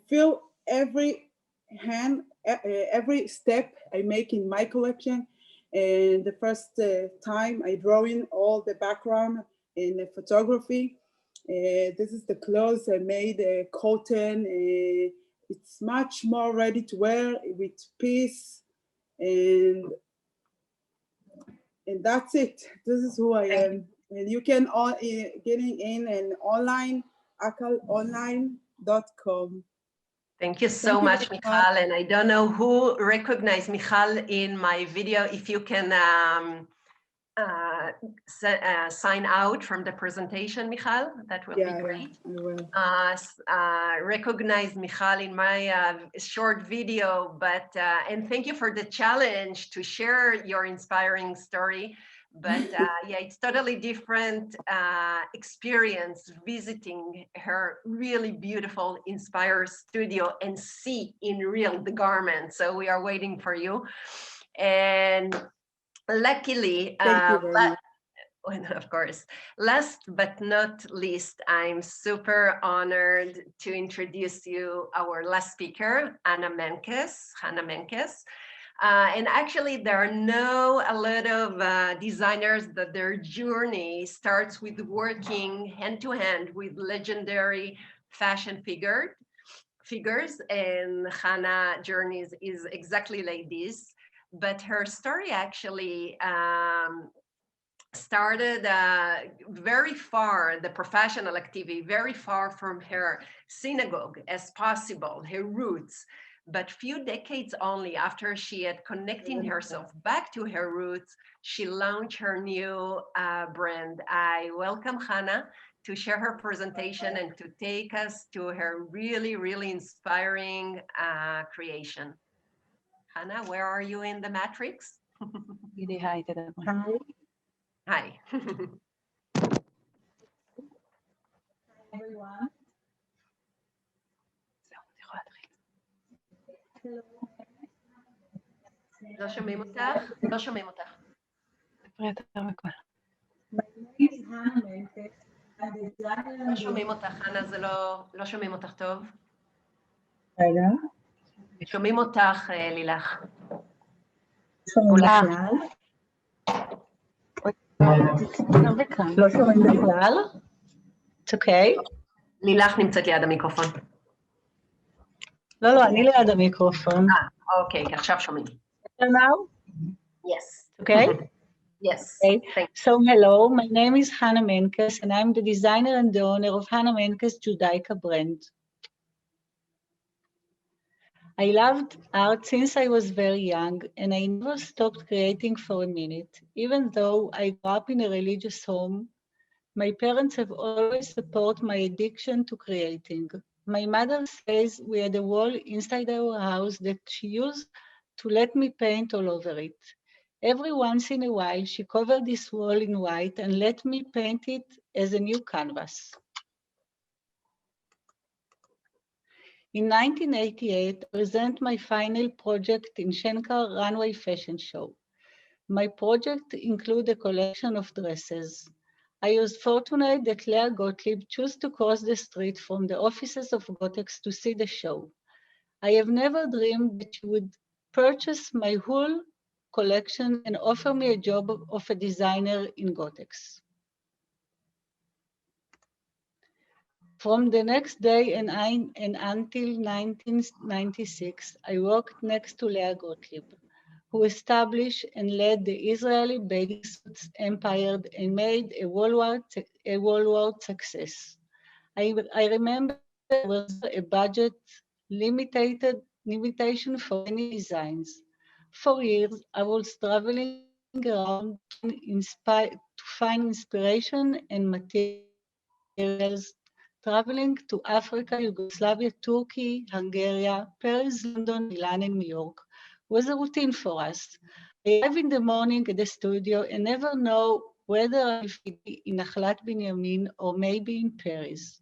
feel every hand every step I make in my collection. And the first time I draw in all the background in the photography. This is the clothes I made, cotton. It's much more ready to wear with piece, and that's it. This is who I am. And you can all getting in and online, akalonline.com. Thank you so much, Michal. And I don't know who recognized Michal in my video. If you can sign out from the presentation, Michal, that will be great. Yeah, I will. Recognize Michal in my short video, but and thank you for the challenge to share your inspiring story. But yeah, it's totally different experience visiting her really beautiful Inspire studio and see in real the garment. So we are waiting for you. And luckily, Thank you very much. of course, last but not least, I'm super honored to introduce you our last speaker, Hannah Menkes. And actually, there are a lot of designers that their journey starts with working hand to hand with legendary fashion figures, and Hannah journeys is exactly like this. But her story actually started very far, the professional activity, very far from her synagogue as possible, her roots. But few decades only after she had connecting herself back to her roots, she launched her new brand. I welcome Hannah to share her presentation and to take us to her really, really inspiring creation. Hannah, where are you in the matrix? Hi. Hi. Everyone. לא שומעים אותך? לא שומעים אותך. My name is Hannah Menkes. I'm the designer. לא שומעים אותך, חנה, זה לא שומעים אותך טוב. רגע. שומעים אותך, לילך. לא שומעים בכלל? It's okay. לילך נמצאת ליד המיקרופון. לא, אני ליד המיקרופון. אוקיי, עכשיו שומעים. Now? Yes. Okay. Yes. Okay. Thanks. So hello, my name is Hannah Menkes and I'm the designer and the owner of Hannah Menkes Judaica brand. I loved art since I was very young and I never stopped creating for a minute. Even though I grew up in a religious home, my parents have always supported my addiction to creating. My mother says we had a wall inside our house that she used to let me paint all over it. Every once in a while, she covered this wall in white and let me paint it as a new canvas. In 1988, I present my final project in Shenkar Runway Fashion Show. My project includes a collection of dresses. I was fortunate that Lea Gottlieb chose to cross the street from the offices of Gotex to see the show. I have never dreamed that she would purchase my whole collection and offer me a job of a designer in Gotex. From the next day and until 1996, I worked next to Lea Gottlieb, who established and led the Israeli bathing suits empire and made a worldwide success. I remember there was a budget limitation for any designs. For years, I was traveling around to find inspiration and materials, traveling to Africa, Yugoslavia, Turkey, Hungary, Paris, London, Milan, and New York was a routine for us. I arrive in the morning at the studio and never know whether I'll be in Nachlat Binyamin or maybe in Paris.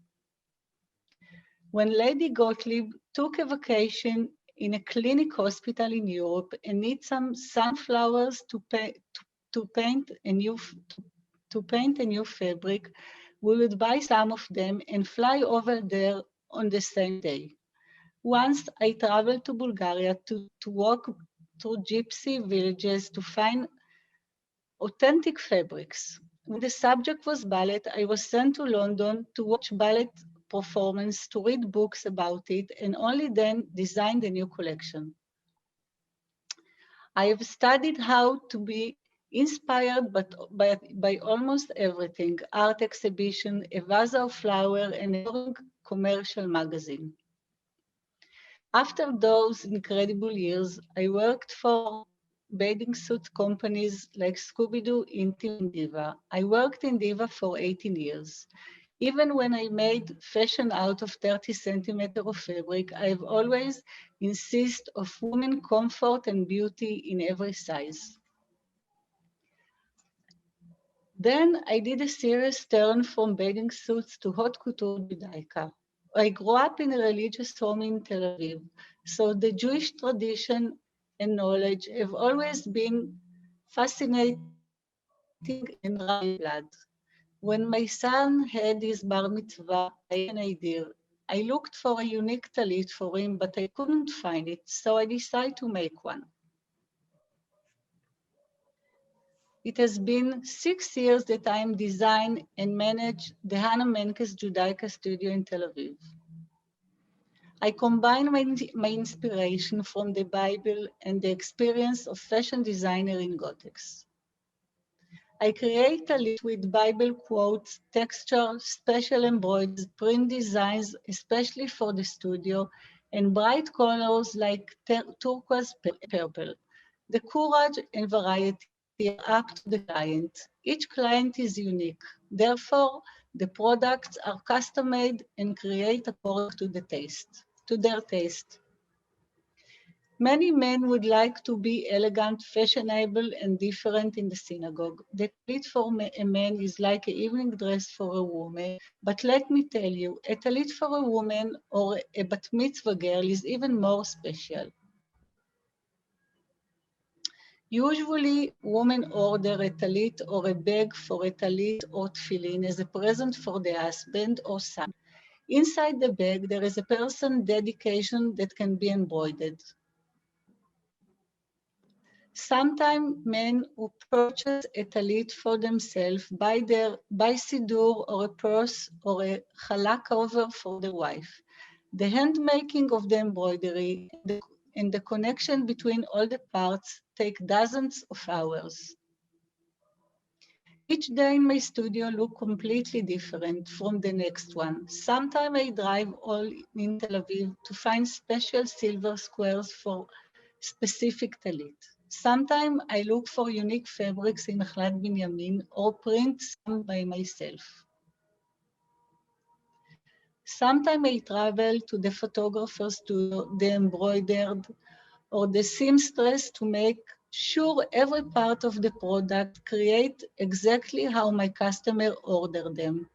When Lady Gottlieb took a vacation in a clinic hospital in Europe and need some sunflowers to paint a new fabric, we would buy some of them and fly over there on the same day. Once I traveled to Bulgaria to walk through gypsy villages to find authentic fabrics. When the subject was ballet, I was sent to London to watch ballet performance, to read books about it, and only then design the new collection. I have studied how to be inspired by almost everything: art exhibition, a vase of flower, and a commercial magazine. After those incredible years, I worked for bathing suit companies like Scooby-Doo, Intim, and Diva. I worked in Diva for 18 years. Even when I made fashion out of 30 centimeters of fabric, I've always insisted of women comfort and beauty in every size. Then I did a serious turn from bathing suits to haute couture Judaica. I grew up in a religious home in Tel Aviv, so the Jewish tradition and knowledge have always been fascinating and running blood. When my son had his bar mitzvah, I had an idea. I looked for a unique talit for him, but I couldn't find it, so I decided to make one. It has been 6 years that I am design and manage the Hannah Menkes Judaica studio in Tel Aviv. I combine my inspiration from the Bible and the experience of fashion designer in Gotex. I create a list with Bible quotes, texture, special embroideries, print designs, especially for the studio, and bright colors like turquoise purple. The courage and variety are up to the client. Each client is unique. Therefore, the products are custom-made and create according to their taste. Many men would like to be elegant, fashionable, and different in the synagogue. The talit for a man is like an evening dress for a woman, but let me tell you, a talit for a woman or a bat mitzvah girl is even more special. Usually, women order a talit or a bag for a talit or tefillin as a present for the husband or son. Inside the bag, there is a person's dedication that can be embroidered. Sometimes men who purchase a talit for themselves buy siddur or a purse or a challah cover for their wife. The handmaking of the embroidery and the connection between all the parts take dozens of hours. Each day in my studio looks completely different from the next one. Sometimes I drive all in Tel Aviv to find special silver squares for specific talit. Sometimes I look for unique fabrics in Mechlat Binyamin or print some by myself. Sometimes I travel to the photographer's studio, the embroidered, or the seamstress to make sure every part of the product create exactly how my customer ordered them.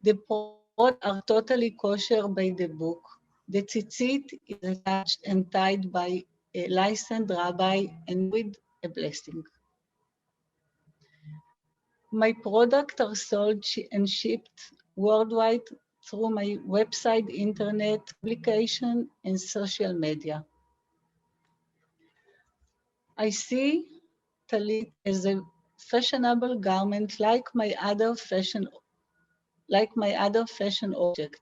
The products are totally kosher by the book. The tzitzit is attached and tied by a licensed rabbi and with a blessing. My products are sold and shipped worldwide through my website, internet, publication, and social media. I see talit as a fashionable garment like my other fashion object.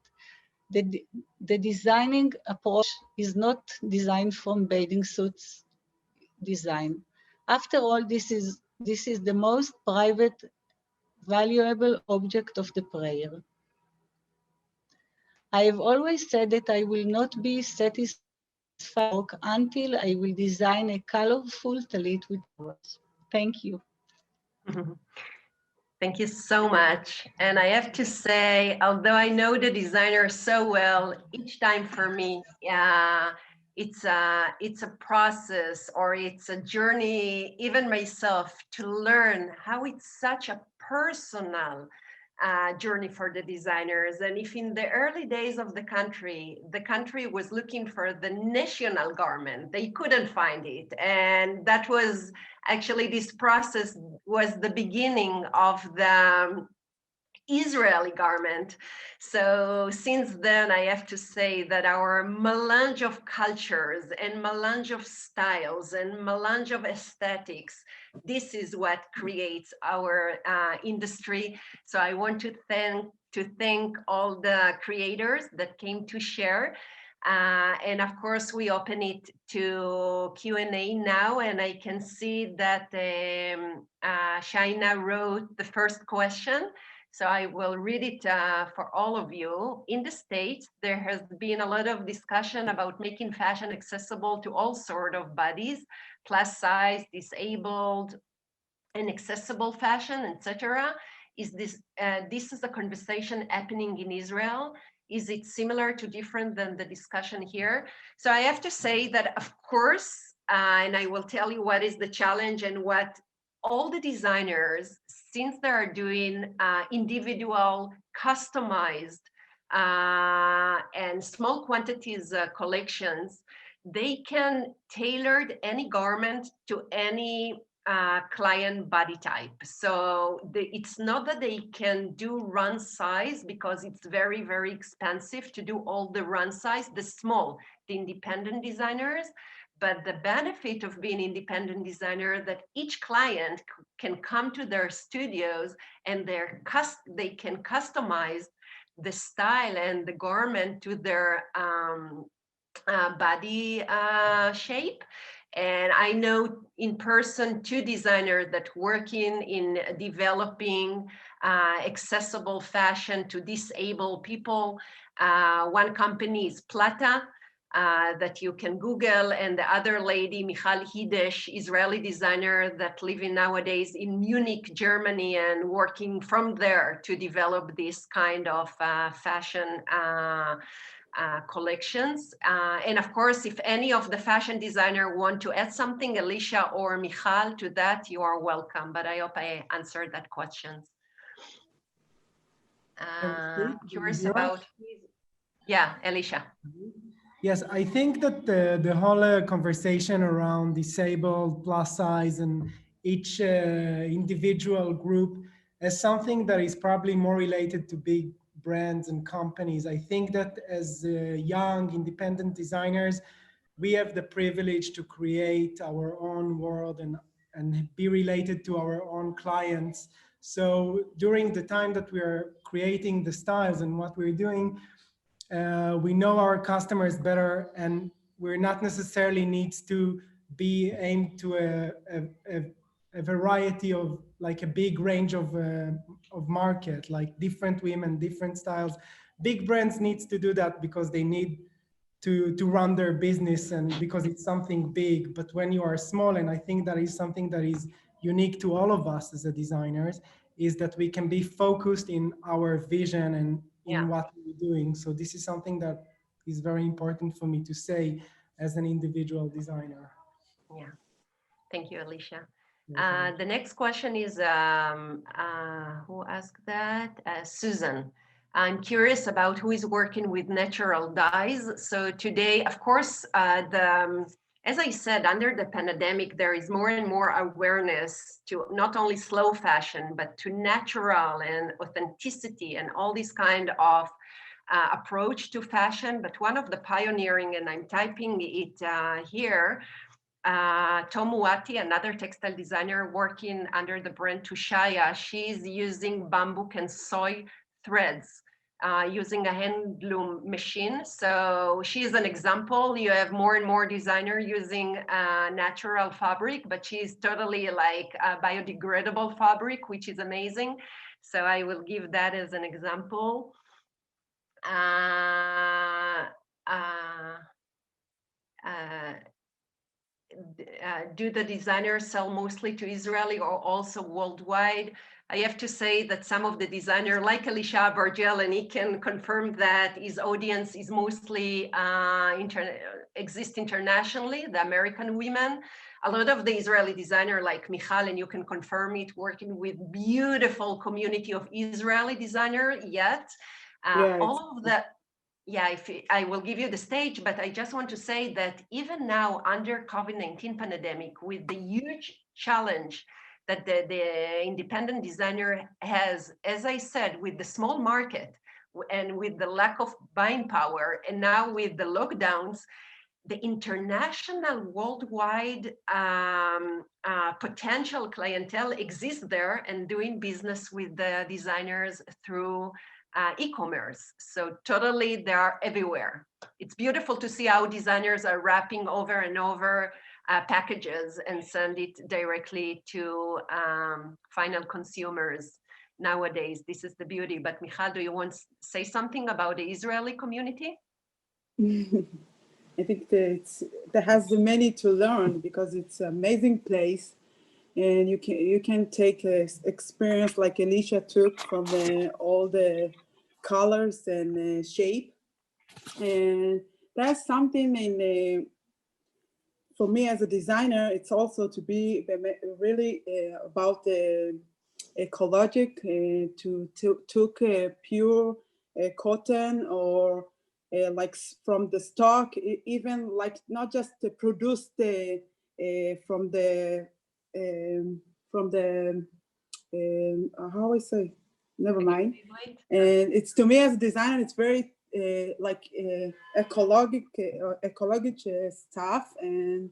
The designing approach is not designed from bathing suits design. After all, this is the most private, valuable object of the prayer. I have always said that I will not be satisfied until I will design a colorful talit with flowers. Thank you. Thank you so much. And I have to say, although I know the designer so well, each time for me, it's a process or it's a journey, even myself, to learn how it's such a personal journey for the designers. And if in the early days of the country was looking for the national garment, they couldn't find it. And that was actually, this process was the beginning of the Israeli garment. So since then, I have to say that our melange of cultures and melange of styles and melange of aesthetics, this is what creates our industry. So I want to thank all the creators that came to share. And of course, we open it to Q&A now, and I can see that Shaina wrote the first question. So I will read it for all of you. In the States, there has been a lot of discussion about making fashion accessible to all sort of bodies, plus size, disabled, and accessible fashion, etc. Is this is a conversation happening in Israel? Is it similar to different than the discussion here? So I have to say that, of course, and I will tell you what is the challenge and what all the designers, since they are doing individual, customized, and small quantities collections, they can tailor any garment to any client body type. So it's not that they can do run size because it's very, very expensive to do all the run size, the independent designers. But the benefit of being independent designer that each client can come to their studios and they can customize the style and the garment to their body shape. And I know in person 2 designers that working in developing accessible fashion to disabled people. One company is Plata, that you can Google, and the other lady, Michal Hidesh, Israeli designer that living nowadays in Munich, Germany, and working from there to develop this kind of fashion collections. And of course, if any of the fashion designer want to add something, Alicia or Michal, to that, you are welcome. But I hope I answered that question. Curious about, yeah, Alicia. Yes, I think that the whole conversation around disabled, plus size, and each individual group is something that is probably more related to big brands and companies. I think that as young independent designers, we have the privilege to create our own world and be related to our own clients. So during the time that we are creating the styles and what we're doing, we know our customers better, and we're not necessarily needs to be aimed to a variety of, like, a big range of market, like different women, different styles. Big brands needs to do that because they need to run their business and because it's something big. But when you are small, and I think that is something that is unique to all of us as a designers, is that we can be focused in our vision and in what we're doing. So this is something that is very important for me to say as an individual designer. Yeah, thank you, Alicia. The next question is, who asked that? Susan. I'm curious about who is working with natural dyes. So today, of course, as I said, under the pandemic, there is more and more awareness to not only slow fashion, but to natural and authenticity and all this kind of approach to fashion. But one of the pioneering, and I'm typing it here, Tom Muati, another textile designer working under the brand Tushaya, she's using bamboo and soy threads using a handloom machine. So she's an example. You have more and more designer using natural fabric, but she's totally like a biodegradable fabric, which is amazing. So I will give that as an example. Do the designers sell mostly to Israeli or also worldwide? I have to say that some of the designers, like Alicia Abergel, and he can confirm that his audience is mostly exist internationally, the American women. A lot of the Israeli designer like Michal, and you can confirm it, working with beautiful community of Israeli designer yet. All of the, yeah, I will give you the stage, but I just want to say that even now under COVID-19 pandemic, with the huge challenge that the independent designer has, as I said, with the small market and with the lack of buying power, and now with the lockdowns, the international worldwide potential clientele exists there and doing business with the designers through e-commerce. So totally, they are everywhere. It's beautiful to see how designers are wrapping over and over packages and send it directly to final consumers nowadays. This is the beauty. But Michal, do you want to say something about the Israeli community? I think that has many to learn because it's an amazing place, and you can take an experience like Alicia took from all the colors and shape, and that's something for me as a designer. It's also to be really about the ecologic, to took pure cotton or like from the stock, even like not just produced from the how I say, never mind. And it's, to me as a designer, it's very like ecologic stuff, and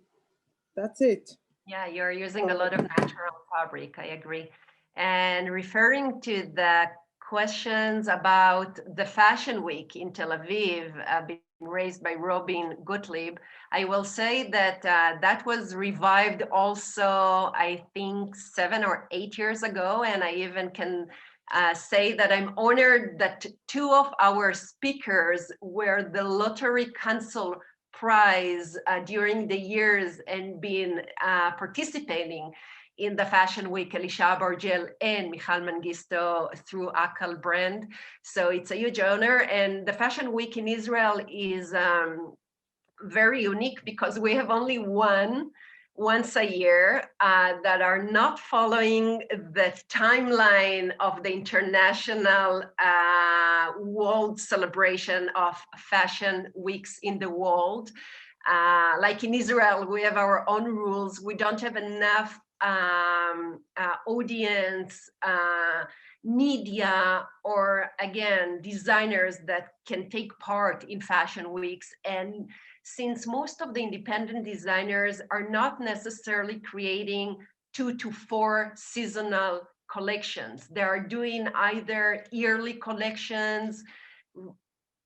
that's it. Yeah, you're using a lot of natural fabric, I agree. And referring to the questions about the Fashion Week in Tel Aviv, being raised by Robin Gottlieb, I will say that that was revived also, I think, 7 or 8 years ago. And I even can say that I'm honored that 2 of our speakers were the Lottery Council Prize during the years and been participating in the Fashion Week, Alicia Abargel and Michal Mengistu through Akal brand. So it's a huge honor. And the Fashion Week in Israel is very unique because we have only once a year that are not following the timeline of the international world celebration of fashion weeks in the world. Like in Israel, we have our own rules. We don't have enough audience, media, or again, designers that can take part in fashion weeks. And since most of the independent designers are not necessarily creating 2 to 4 seasonal collections, they are doing either yearly collections,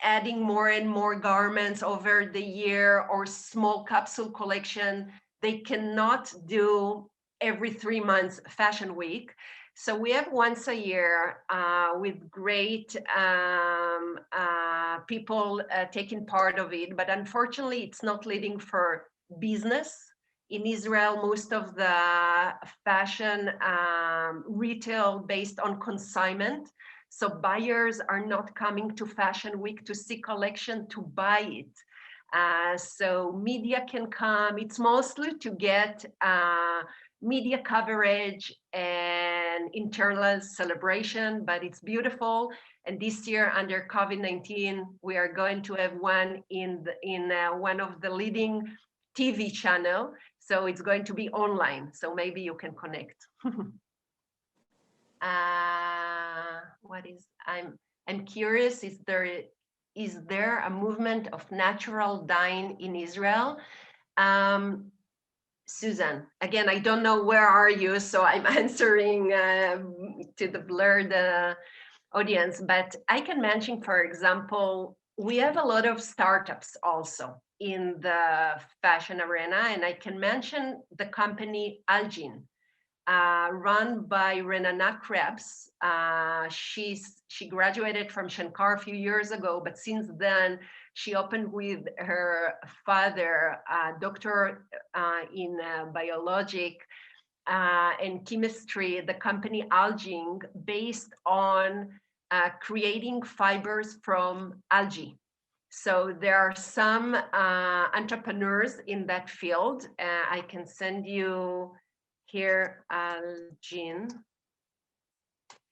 adding more and more garments over the year, or small capsule collection. They cannot do every 3 months Fashion Week. So we have once a year with great people taking part of it, but unfortunately it's not leading for business. In Israel, most of the fashion retail based on consignment. So buyers are not coming to Fashion Week to see collection, to buy it. So media can come. It's mostly to get media coverage and internal celebration, but it's beautiful. And this year under COVID-19, we are going to have one in one of the leading TV channel. So it's going to be online. So maybe you can connect. I'm curious, is there a movement of natural dyeing in Israel? Susan, again, I don't know where are you, so I'm answering to the blurred audience, but I can mention, for example, we have a lot of startups also in the fashion arena, and I can mention the company Algin, run by Renana Krebs. She graduated from Shankar a few years ago, but since then she opened with her father, doctor in biologic and chemistry, the company Algin, based on creating fibers from algae. So there are some entrepreneurs in that field. I can send you here, Algin.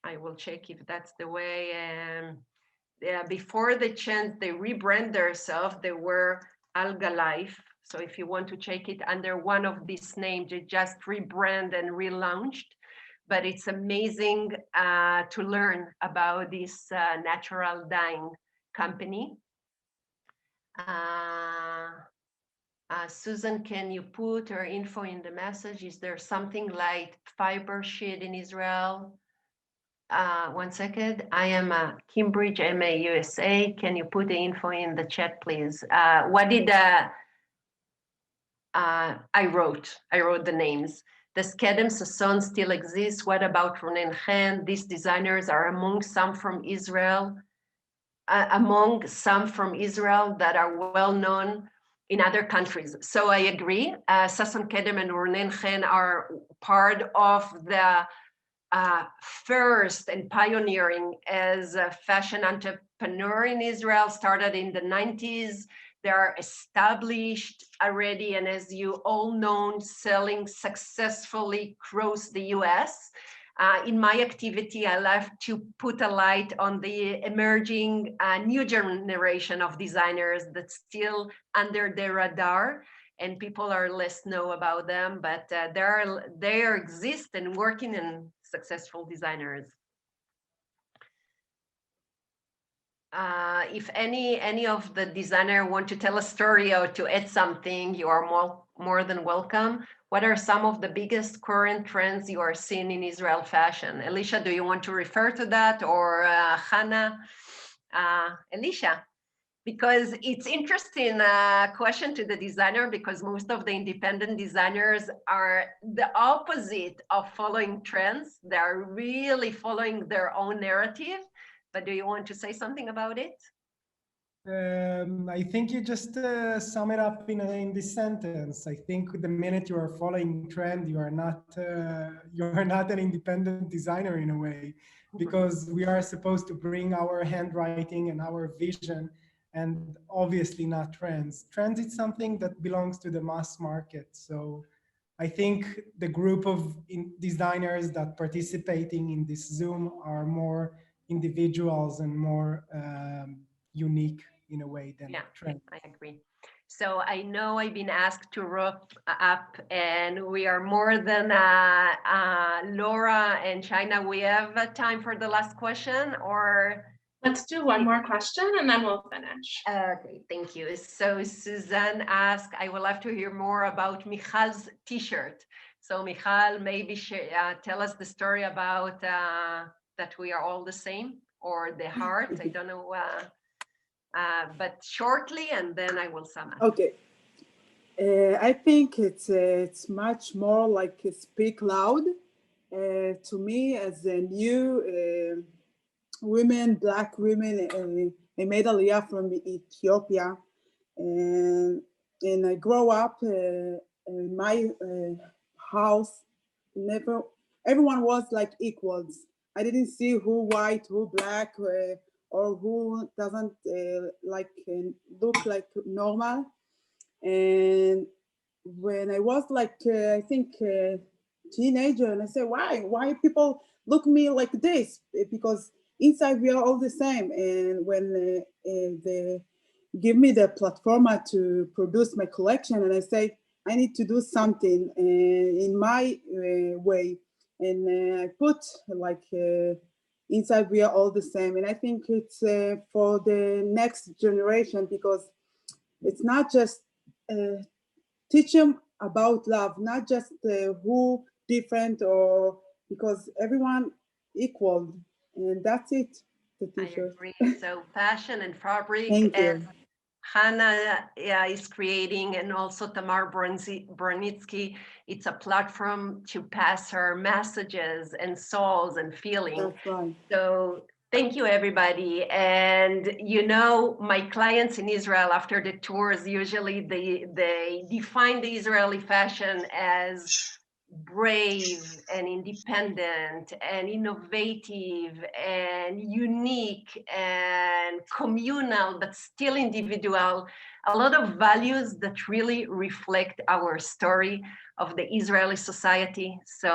I will check if that's the way. Before they changed, they rebrand themselves. They were Alga Life. So if you want to check it under one of these names, they just rebrand and relaunched. but it's amazing to learn about this natural dyeing company. Susan, can you put her info in the message? Is there something like fiber sheet in Israel? 1 second. I am a Cambridge MA USA. Can you put the info in the chat, please? What did I wrote the names. Does Kedem Sasson still exist? What about Ronen Chen? These designers are among some from Israel that are well known in other countries. So I agree. Sasson Kedem and Ronen Chen are part of the first and pioneering as a fashion entrepreneur in Israel, started in the 90s. They are established already, and as you all know, selling successfully across the US. In my activity, I love to put a light on the emerging new generation of designers that's still under the radar, and people are less know about them, but they exist and working and successful designers. If any of the designer want to tell a story or to add something, you are more than welcome. What are some of the biggest current trends you are seeing in Israel fashion? Elisha, do you want to refer to that, or Hannah? Elisha, because it's interesting question to the designer, because most of the independent designers are the opposite of following trends. They're really following their own narrative. But do you want to say something about it? I think you just sum it up in this sentence. I think the minute you are following trend, you are not an independent designer in a way, because we are supposed to bring our handwriting and our vision, and obviously not trends. Trends is something that belongs to the mass market. So I think the group of designers that participating in this Zoom are more individuals and more unique in a way than trend. I agree. So I know I've been asked to wrap up, and we are more than Laura and China. We have time for the last question, or? Let's do one more question and then we'll finish. Okay, thank you. So Suzanne asked, I would love to hear more about Michal's t-shirt. So Michal, maybe tell us the story about that we are all the same, or the heart, I don't know, but shortly, and then I will sum up. Okay. I think it's much more like speak loud. To me, as a new women, Black women, I made Aliyah from Ethiopia, and I grow up in my house. Everyone was like equals. I didn't see who white, who black, or who doesn't look like normal. And when I was like, I think teenager, and I said, why people look me like this? Because inside we are all the same. And when they give me the platform to produce my collection, and I say, I need to do something in my way. And I put like, inside we are all the same. And I think it's for the next generation, because it's not just teach them about love, not just who different, or because everyone equal, and that's it. The t-shirt. I agree. So fashion and fabric. Thank you. And Hannah is creating, and also Tamar Bronitsky, it's a platform to pass her messages and souls and feelings. That's right. So thank you, everybody. And you know, my clients in Israel after the tours, usually they define the Israeli fashion as brave and independent and innovative and unique and communal, but still individual. A lot of values that really reflect our story of the Israeli society. So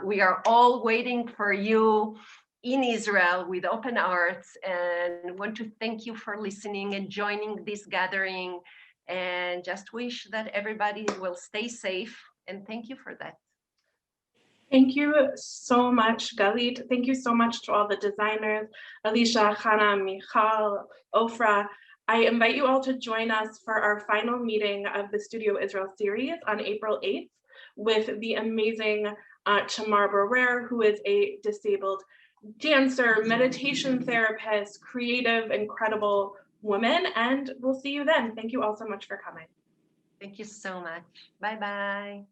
we are all waiting for you in Israel with open hearts, and want to thank you for listening and joining this gathering, and just wish that everybody will stay safe, and thank you for that. Thank you so much, Galit. Thank you so much to all the designers, Alicia, Hannah, Michal, Ofra. I invite you all to join us for our final meeting of the Studio Israel series on April 8th with the amazing Tamar Barer, who is a disabled dancer, meditation therapist, creative, incredible woman. And we'll see you then. Thank you all so much for coming. Thank you so much. Bye-bye.